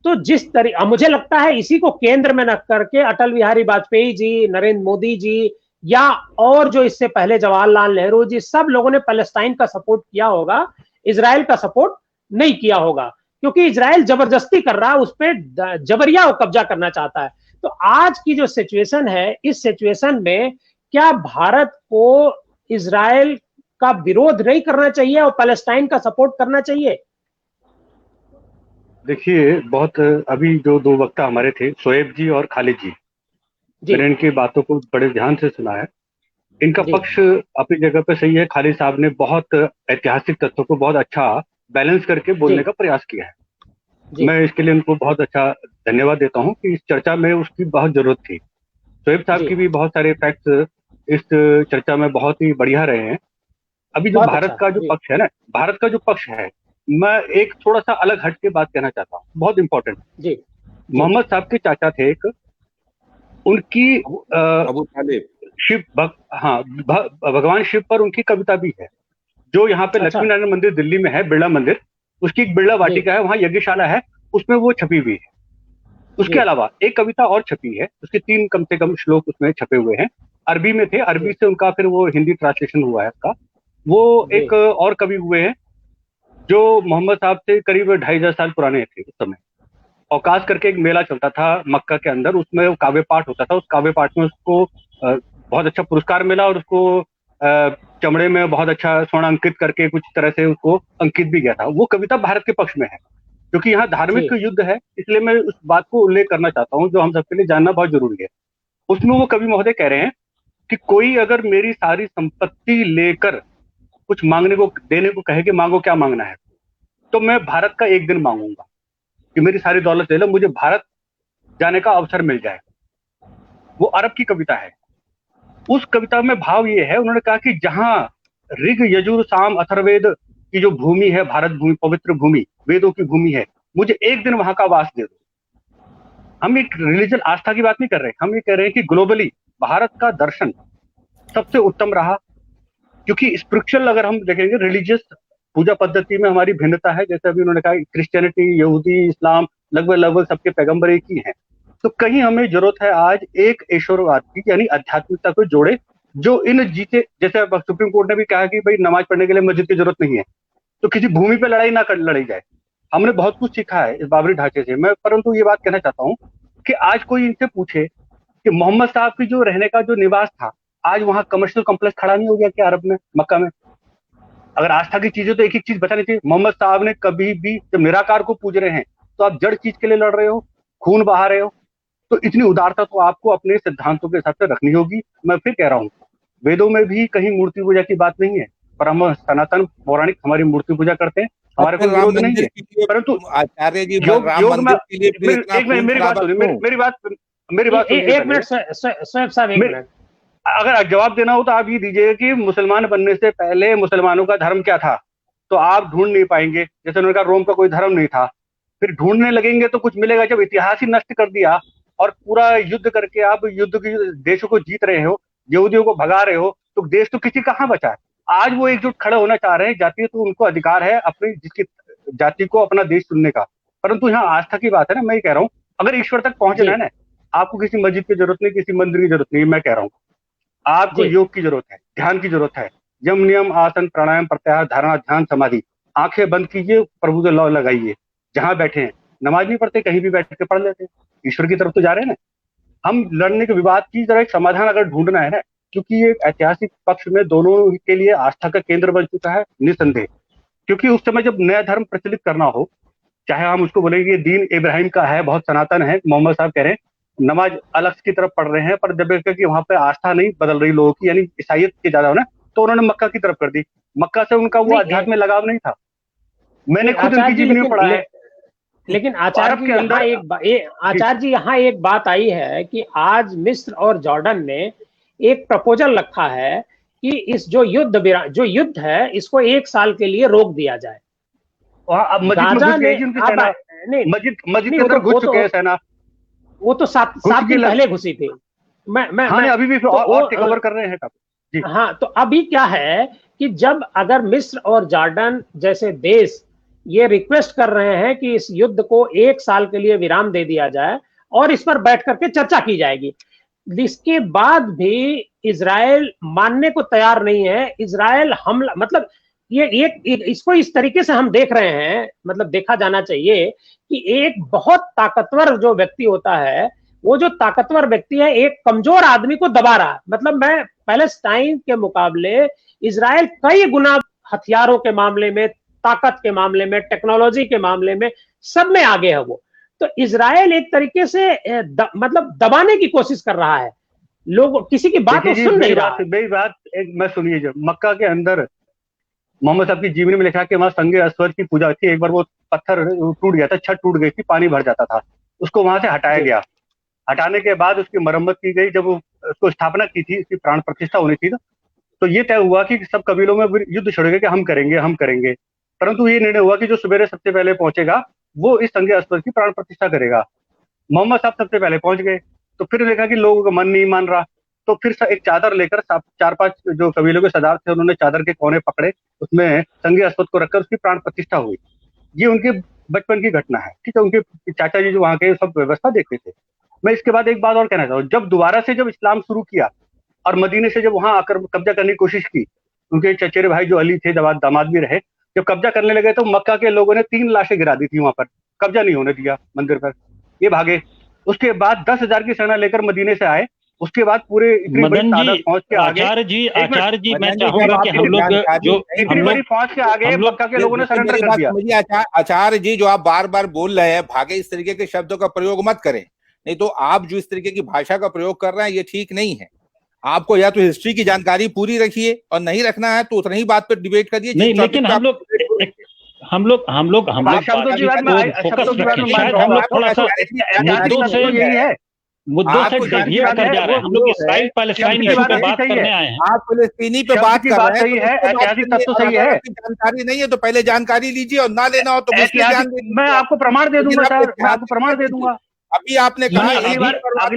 तो जिस तरीके, मुझे लगता है इसी को केंद्र में न करके अटल बिहारी वाजपेयी जी, नरेंद्र मोदी जी, या और जो इससे पहले जवाहरलाल नेहरू जी, सब लोगों ने पैलेस्टाइन का सपोर्ट किया होगा, इजराइल का सपोर्ट नहीं किया होगा, क्योंकि इजराइल जबरदस्ती कर रहा है, उस पर जबरिया कब्जा करना चाहता है। तो आज की जो सिचुएशन है, इस सिचुएशन में क्या भारत को इजराइल का विरोध नहीं करना चाहिए और पैलेस्टाइन का सपोर्ट करना चाहिए? देखिए, बहुत अभी जो 2 वक्ता हमारे थे, शोएब जी और खालिद जी, मैंने इनकी बातों को बड़े ध्यान से सुना है। इनका पक्ष अपनी जगह पे सही है। खालिद साहब ने बहुत ऐतिहासिक तथ्यों को बहुत अच्छा बैलेंस करके बोलने का प्रयास किया है। मैं इसके लिए उनको बहुत अच्छा धन्यवाद देता हूं कि इस चर्चा में उसकी बहुत जरूरत थी। शोएब साहब की भी बहुत सारे फैक्ट्स इस चर्चा में बहुत ही बढ़िया रहे हैं। अभी जो भारत का जो पक्ष है ना, भारत का जो पक्ष है, मैं एक थोड़ा सा अलग हट के बात कहना चाहता हूँ, बहुत इंपॉर्टेंट। मोहम्मद साहब के चाचा थे एक, उनकी अबू तालिब भगवान शिव पर उनकी कविता भी है, जो यहाँ पे लक्ष्मी नारायण मंदिर दिल्ली में है, बिरला मंदिर, उसकी एक बिरला वाटिका है, वहाँ यज्ञशाला है, उसमें वो छपी हुई है। उसके अलावा एक कविता और छपी है, उसके 3 कम से कम श्लोक उसमें छपे हुए हैं, अरबी में थे, अरबी से उनका फिर वो हिंदी ट्रांसलेशन हुआ है उसका। वो एक और कवि हुए हैं जो मोहम्मद साहब से करीब 2500 साल पुराने थे। उस समय औकास करके एक मेला चलता था मक्का के अंदर, उसमें वो काव्य पाठ होता था। उस काव्य पाठ में उसको बहुत अच्छा पुरस्कार मिला और उसको चमड़े में बहुत अच्छा स्वर्ण अंकित करके कुछ तरह से उसको अंकित भी गया था। वो कविता भारत के पक्ष में है, क्योंकि यहाँ धार्मिक युद्ध है, इसलिए मैं उस बात को उल्लेख करना चाहता हूँ जो हम सबके लिए जानना बहुत जरूरी है। उसमें वो कवि महोदय कह रहे हैं कि कोई अगर मेरी सारी संपत्ति लेकर कुछ मांगने को देने को कहे कि मांगो क्या मांगना है, तो मैं भारत का एक दिन मांगूंगा कि मेरी सारी दौलत ले लो, मुझे भारत जाने का अवसर मिल जाए। वो अरब की कविता है। उस कविता में भाव ये है, उन्होंने कहा कि जहां ऋग यजुर साम अथर्ववेद की जो भूमि है, भारत भूमि, पवित्र भूमि, वेदों की भूमि है, मुझे एक दिन वहां का वास दे दो। हम एक रिलीजन आस्था की बात नहीं कर रहे, हम ये कह रहे हैं कि ग्लोबली भारत का दर्शन सबसे उत्तम रहा, क्योंकि स्पिरिचुअल अगर हम देखेंगे, रिलीजियस पूजा पद्धति में हमारी भिन्नता है, जैसे अभी उन्होंने कहा क्रिश्चियनिटी, यहूदी, इस्लाम लगभग सबके पैगंबर एक ही हैं। तो कहीं हमें जरूरत है आज एक ईश्वरवाद की, यानी आध्यात्मिकता को जोड़े, जो इन जीते, जैसे सुप्रीम कोर्ट ने भी कहा कि भाई नमाज पढ़ने के लिए मस्जिद की जरूरत नहीं है, तो किसी भूमि पे लड़ाई ना कर लड़ी जाए। हमने बहुत कुछ सीखा है इस बाबरी ढांचे से। मैं परंतु ये बात कहना चाहता हूँ कि आज कोई इनसे पूछे कि मोहम्मद साहब की जो रहने का जो निवास था, आज वहां कमर्शियल कॉम्प्लेक्स खड़ा नहीं हो गया क्या अरब में, मक्का में? अगर आस्था की चीजें तो एक एक चीज बतानी चाहिए। मोहम्मद साहब ने कभी भी, जब निराकार को पूज रहे हैं तो आप जड़ चीज के लिए लड़ रहे हो, खून बहा रहे हो, तो इतनी उदारता तो आपको अपने सिद्धांतों के हिसाब से रखनी होगी। मैं फिर कह रहा हूँ, वेदों में भी कहीं मूर्ति पूजा की बात नहीं है, पर हम सनातन पौराणिक हमारी मूर्ति पूजा करते हैं, हमारे कोई विरोध नहीं है। परंतु आचार्य जी योग में मेरी बात एक मिनट साहब, एक मिनट। अगर जवाब देना हो तो आप ये दीजिए कि मुसलमान बनने से पहले मुसलमानों का धर्म क्या था, तो आप ढूंढ नहीं पाएंगे। जैसे उन्होंने कहा रोम का कोई धर्म नहीं था, फिर ढूंढने लगेंगे तो कुछ मिलेगा। जब इतिहास ही नष्ट कर दिया और पूरा युद्ध करके आप युद्ध के देशों को जीत रहे हो, यहूदियों को भगा रहे हो, तो देश तो किसी कहाँ बचा है। आज वो एकजुट खड़े होना चाह रहे हैं, जातीय तो उनको अधिकार है अपनी जिसकी जाति को अपना देश चुनने का, परंतु यहाँ आस्था की बात है ना। मैं ये कह रहा हूँ, अगर ईश्वर तक पहुंचना है ना, आपको किसी मस्जिद की जरूरत नहीं, किसी मंदिर की जरूरत नहीं। मैं कह रहा हूँ आपको योग की जरूरत है, ध्यान की जरूरत है। यम नियम आसन प्राणायाम प्रत्याहार धारणा ध्यान समाधि, आंखें बंद कीजिए, प्रभु के लौ लगाइए, जहां बैठे हैं। नमाज नहीं पढ़ते, कहीं भी बैठ के पढ़ लेते हैं, ईश्वर की तरफ तो जा रहे हैं ना। हम लड़ने के विवाद की तरह एक समाधान अगर ढूंढना है ना, क्योंकि ये ऐतिहासिक पक्ष में दोनों के लिए आस्था का केंद्र बन चुका है निसंदेह। क्योंकि उस समय जब नया धर्म प्रचलित करना हो, चाहे हम उसको बोलेंगे दीन इब्राहिम का है, बहुत सनातन है, मोहम्मद साहब कह रहे हैं नमाज अलग की तरफ पढ़ रहे हैं, पर जब कि वहां पे आस्था नहीं बदल रही लोगों की, यानी ईसाइयत की ज्यादा हो ना, तो उन्होंने मक्का की तरफ कर दी। मक्का से उनका वो अध्यात्म में लगाव नहीं था। मैंने खुद उनकी जीवनी में पढ़ा है। लेकिन आचार्य जी यहाँ एक बात आई है कि आज मिस्र और जॉर्डन ने एक प्रपोजल रखा है कि इस जो युद्ध है इसको 1 साल के लिए रोक दिया जाए। मस्जिद के अंदर घुस चुके हैं सेना, वो तो 7 दिन पहले घुसी थी। मैं अभी भी और टेकओवर कर रहे हैं जी। हाँ, तो अभी क्या है कि जब अगर मिस्र और जॉर्डन जैसे देश ये रिक्वेस्ट कर रहे हैं कि इस युद्ध को 1 साल के लिए विराम दे दिया जाए और इस पर बैठ करके चर्चा की जाएगी, इसके बाद भी इजराइल मानने को तैयार नहीं है। इजराइल हमला, मतलब ये इसको इस तरीके से हम देख रहे हैं, मतलब देखा जाना चाहिए कि एक बहुत ताकतवर जो व्यक्ति होता है, वो जो ताकतवर व्यक्ति है एक कमजोर आदमी को दबा रहा है। मतलब मैं पैलेस्टाइन के मुकाबले इजराइल कई गुना हथियारों के मामले में, ताकत के मामले में, टेक्नोलॉजी के मामले में, सब में आगे है वो। तो इजराइल एक तरीके से मतलब दबाने की कोशिश कर रहा है, लोग किसी की बात तो सुन नहीं रहा। मेरी बात एक मैं सुनिए, जब मक्का के अंदर मोहम्मद साहब की जीवनी में लिखा कि वहां संगे अस्वर की पूजा थी। एक बार वो पत्थर टूट गया था, छत टूट गई थी, पानी भर जाता था, उसको वहां से हटाया गया। हटाने के बाद उसकी मरम्मत की गई। जब उसको स्थापना की थी, इसकी प्राण प्रतिष्ठा होनी थी ना, तो ये तय हुआ कि सब कबीलों में युद्ध छिड़ेगा कि हम करेंगे। परंतु ये निर्णय हुआ कि जो सवेरे सबसे पहले पहुंचेगा वो इस संगे अस्वर की प्राण प्रतिष्ठा करेगा। मोहम्मद साहब सबसे पहले पहुंच गए, तो फिर देखा कि लोगों का मन नहीं मान रहा, तो फिर एक चादर लेकर 4-5 जो कबीलों के सरदार थे, उन्होंने चादर के कोने पकड़े, उसमें संगे अस्वद को रखकर उसकी प्राण प्रतिष्ठा हुई। ये उनके बचपन की घटना है, ठीक है। उनके चाचा जी जो वहां के सब व्यवस्था देखते थे। मैं इसके बाद एक बात और कहना चाहूँ, जब दोबारा से जब इस्लाम शुरू किया और मदीने से जब वहां आकर कब्जा करने की कोशिश की, उनके चचेरे भाई जो अली थे, दामाद भी रहे, जब कब्जा करने लगे तो मक्का के लोगों ने 3 लाशें गिरा दी थी वहां पर, कब्जा नहीं होने दिया मंदिर पर, ये भागे। उसके बाद 10,000 की सेना लेकर मदीने से आए। उसके बाद पूरे इतनी बड़ी तादाद फौज के आगे, आचार्य जी मैं चाहूंगा कि हम लोग जो इतनी बड़ी फौज के आगे मक्का के लोगों ने सरेंडर कर दिया। आचार्य जी, जो आप बार बार बोल रहे हैं, भागे इस तरीके के शब्दों का प्रयोग मत करें, नहीं तो आप जो इस तरीके की भाषा का प्रयोग कर रहे हैं ये ठीक नहीं है। आपको या तो हिस्ट्री की जानकारी पूरी रखिए, और नहीं रखना है तो उतनी ही बात पर डिबेट करिए। नहीं, लेकिन हम लोग फोकस रखें। शायद हम लोग थोड़ा सा मुद्दों से डेविएट कर जा रहे हैं। हम लोग इस्राइल पैलेस्टाइन इशू पे बात करने आए हैं। आप फिलिस्तीनी पे बात कर रहे सही है, ऐतिहासिक तथ्य सही है। जानकारी नहीं है तो पहले जानकारी लीजिए, और ना लेना हो तो मैं आपको प्रमाण दे दूंगा सर, मैं आपको प्रमाण दे दूंगा। अभी आपने कहा अगली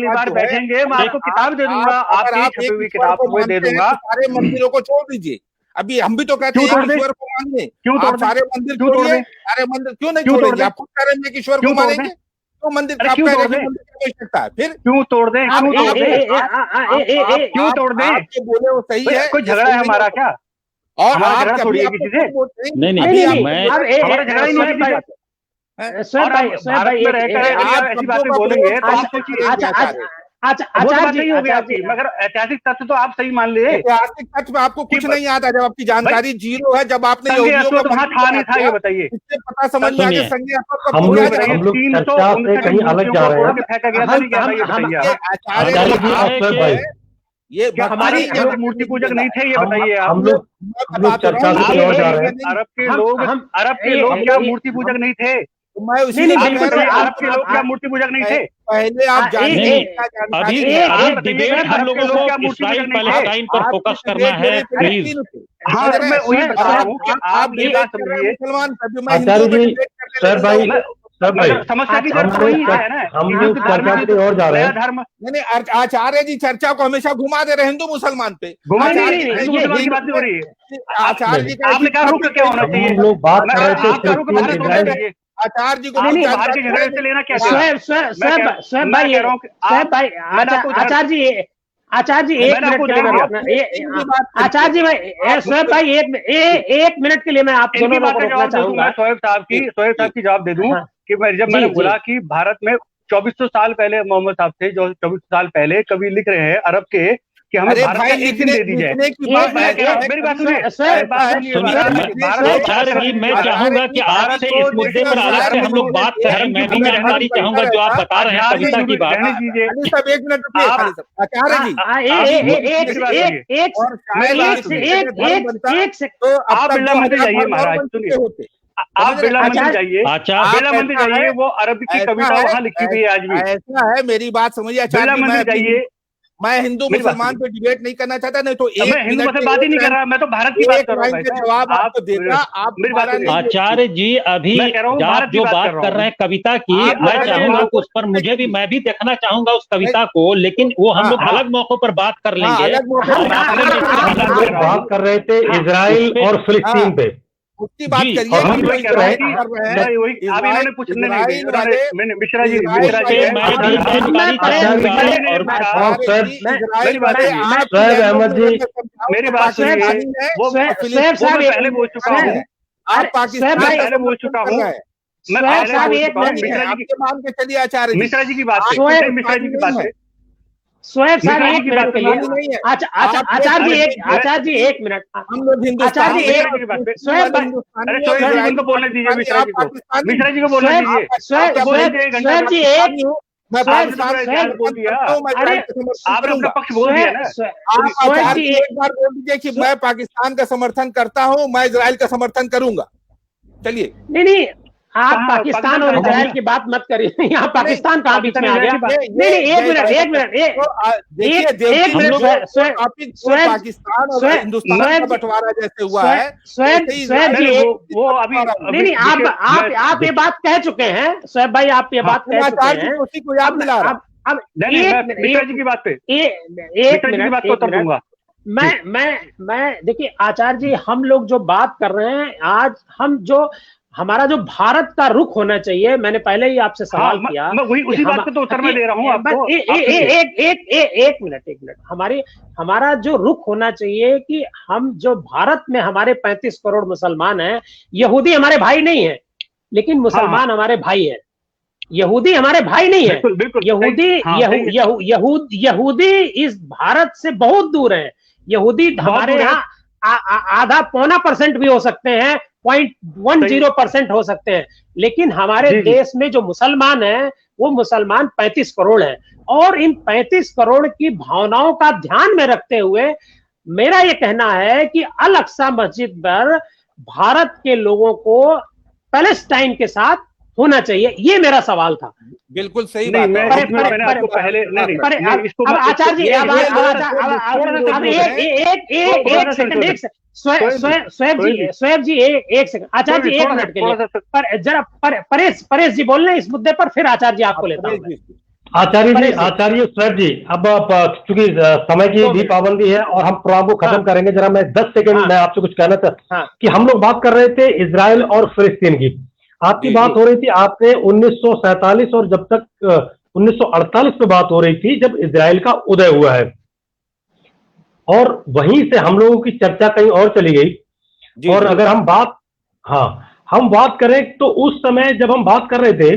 बार बैठेंगे, मैं आपको किताब दे दूंगा, आपकी छपी हुई किताब को दे दूंगा। सारे मंदिरों को छोड़ दीजिए। अभी हम भी तो कहते हैं ईश्वर को मानिए, क्यों सारे मंदिर छोड़िए, सारे मंदिर क्यों नहीं छोड़ेंगे? आप खुद कह रहे हैं कि ईश्वर को मानेंगे, तो मंदिर क्यों तोड़ दें? क्यों तोड़ दें? क्यों तोड़ दें? आपके बोले वो सही है, कोई झगड़ा है हमारा क्या? और हमारा झगड़ा थोड़ी है किसी से। नहीं, मैं हमारा झगड़ा ही नहीं है। ऐसी बातें बोलेंगे तो आप सोचिए। मगर ऐतिहासिक तथ्य तो आप सही मान लिए। ऐतिहासिक तथ्य में आपको कुछ नहीं आता, जब आपकी जानकारी जीरो है, जब आपने वहाँ था नहीं था, ये बताइए। पता समझ में आ गया। हम लोग चर्चा से कहीं अलग जा रहे हैं। ये हमारी मूर्ति पूजक नहीं थे, ये बताइए। हम लोग चर्चा से और जा रहे हैं। अरब के लोग क्या मूर्ति पूजक नहीं थे? मैं उसी अरब के लोग क्या मूर्ति पूजक नहीं थे? पहले आप अभी डिबेट हम लोगों को इस्राइल पैलेस्टाइन पर फोकस करना है, प्लीज। हाँ, मैं वही बता रहा हूँ कि आप ये बात समझिए। सर भाई समस्या की जड़ वही है ना। हम लोग चर्चा से और जा रहे हैं। धर्म नहीं, आचार्य जी चर्चा को हमेशा घुमा दे रहे हिंदू मुसलमान पे। हिंदू मुसलमान की बात नहीं हो रही है। आचार्य जी आपने कहा रुख क्या होना चाहिए? हम लोग बात कर रहे थे आचार्य जी को बाहर के झगड़े से लेना क्या? आचार्य जी एक मिनट के लिए मैं आप दोनों को रोकना चाहूंगा। शोएब साहब की जवाब दे दूं कि जब मैंने बोला कि भारत में 2400 साल पहले मोहम्मद साहब थे, जो 2400 साल पहले कभी लिख रहे हैं अरब के कि हमें भारत का एक दिन दे दी जाए। मेरी बात सुनिए। मैं चाहूंगा कि आपसे इस मुद्दे पर अलग से हम लोग बात करें। मैं भी जानकारी चाहूंगा जो आप बता रहे हैं कविता की बात। सब एक मिनट आचार्य जी, आप बिरला मंदिर जाइए महाराज, सुनिए। आप बिरला मंदिर जाइए, बिरला मंदिर जाइए, वो अरबी की कविता वहाँ लिखी हुई है आज भी। ऐसा है, मेरी बात समझिए आचार्य जी। मैं हिंदू मुसलमान पे डिबेट नहीं करना चाहता, नहीं तो मैं हिंदू मुसलमान बात ही नहीं कर रहा, मैं तो भारत की बात कर रहा हूँ। जवाब आपको देगा। आप मेरी बात आचार्य जी अभी आप जो बात कर रहे हैं कविता की, मैं चाहूंगा कि उस पर मैं भी देखना चाहूंगा उस कविता को, लेकिन वो हम लोग अलग मौकों पर बात कर लेंगे। बात कर रहे थे इजराइल और फिलिस्तीन पे, उसकी बात करिए। मिश्रा जी अहमद जी, मेरी बात सुनिए। वो पहले बोल चुका हूँ, आप पाकिस्तान पहले बोल चुका हूँ। मैं पहले बोल चुका हूँ। मिश्रा जी की बात है, मिश्रा जी की बात है। शोएब साहब मिश्रा जी एक की मिनट बात के नहीं लिए नहीं है। आचार्य जी एक मिनट, हम लोग हिंदुस्तान आचार्य जी में एक हिंदुस्तानी शोएब वाले भाई, हिंदुस्तानी अरे और शोएब जी इजरायली उनको बोलने दीजिए, पाकिस्तानी, मिश्रा जी आप को पाकिस्तानी मिश्रा जी को बोलने शोएब दीजिए। शोएब आप तो बोल शोएब दीजिए 1 घंटा शोएब जी पाकिस्तानी हूँ, मैं शोएब आपने तो पाकिस्तान पूरा का इतिहास बोल समर्थन दिया। करता हूँ, मैं अरे इजराइल का समर्थन आपने अपना करूंगा। पक्ष बोल दिया ना। आप शोएब आचार्य जी जी एक बार बोल दीजिए कि मैं पाकिस्तान का समर्थन करता हूँ, मैं इजराइल का समर्थन करूंगा। चलिए। नहीं आप कहाँ पाकिस्तान और कहाँ इजराइल है? की बात मत करिए, यहाँ पाकिस्तान कहाँ बीच पाकिस्तान में आ इजराइल गया? की बात नहीं एक मिनट देखिए देवती में जो टॉपिक जो पाकिस्तान और हिंदुस्तान का बंटवारा जैसे हुआ है, शोएब जी वो अभी नहीं आप ये बात कह चुके हैं शोएब भाई, आप ये बात कह चुके हैं, उसी को याद दिला रहा। अब मिश्रा जी की बात पे एक मिनट मैं देखिए आचार्य जी, हम लोग जो बात कर रहे हैं आज, हम जो हमारा जो भारत का रुख होना चाहिए, मैंने पहले ही आपसे सवाल किया, मैं वही उसी बात पे तो उत्तर मैं दे रहा हूँ आपको। एक मिनट हमारा जो रुख होना चाहिए कि हम जो भारत में हमारे 35 करोड़ मुसलमान हैं, यहूदी हमारे भाई नहीं है, लेकिन मुसलमान हमारे भाई है। यहूदी हमारे भाई नहीं है, यहूदी इस भारत से बहुत दूर है। यहूदी हमारे यहाँ आधा पौना % भी हो सकते हैं, 0.10% हो सकते हैं, लेकिन हमारे देश में जो मुसलमान हैं वो मुसलमान 35 करोड़ हैं। और इन 35 करोड़ की भावनाओं का ध्यान में रखते हुए मेरा ये कहना है कि अल अक्सा मस्जिद पर भारत के लोगों को पैलेस्टाइन के साथ होना चाहिए, ये मेरा सवाल था। बिल्कुल सही बात है। मैंने आपको पहले आचार्य जी शोएब जी एक सेकंड, आचार्य जी 1 मिनट के लिए पर जरा परेश जी बोल रहे हैं इस मुद्दे पर, फिर आचार्य जी आपको लेता हूं। आचार्य शोएब जी, अब चूंकि समय की भी पाबंदी है और हम प्रोग्राम को खत्म करेंगे, जरा मैं 10 सेकंड मैं आपसे कुछ कहना था कि हम लोग बात कर रहे थे इजराइल और फिलिस्तीन की। आपकी बात हो रही थी, आपने 1947 और जब तक 1948 पे बात हो रही थी जब इजराइल का उदय हुआ है, और वहीं से हम लोगों की चर्चा कहीं और चली गई। और अगर हम बात करें तो उस समय जब हम बात कर रहे थे,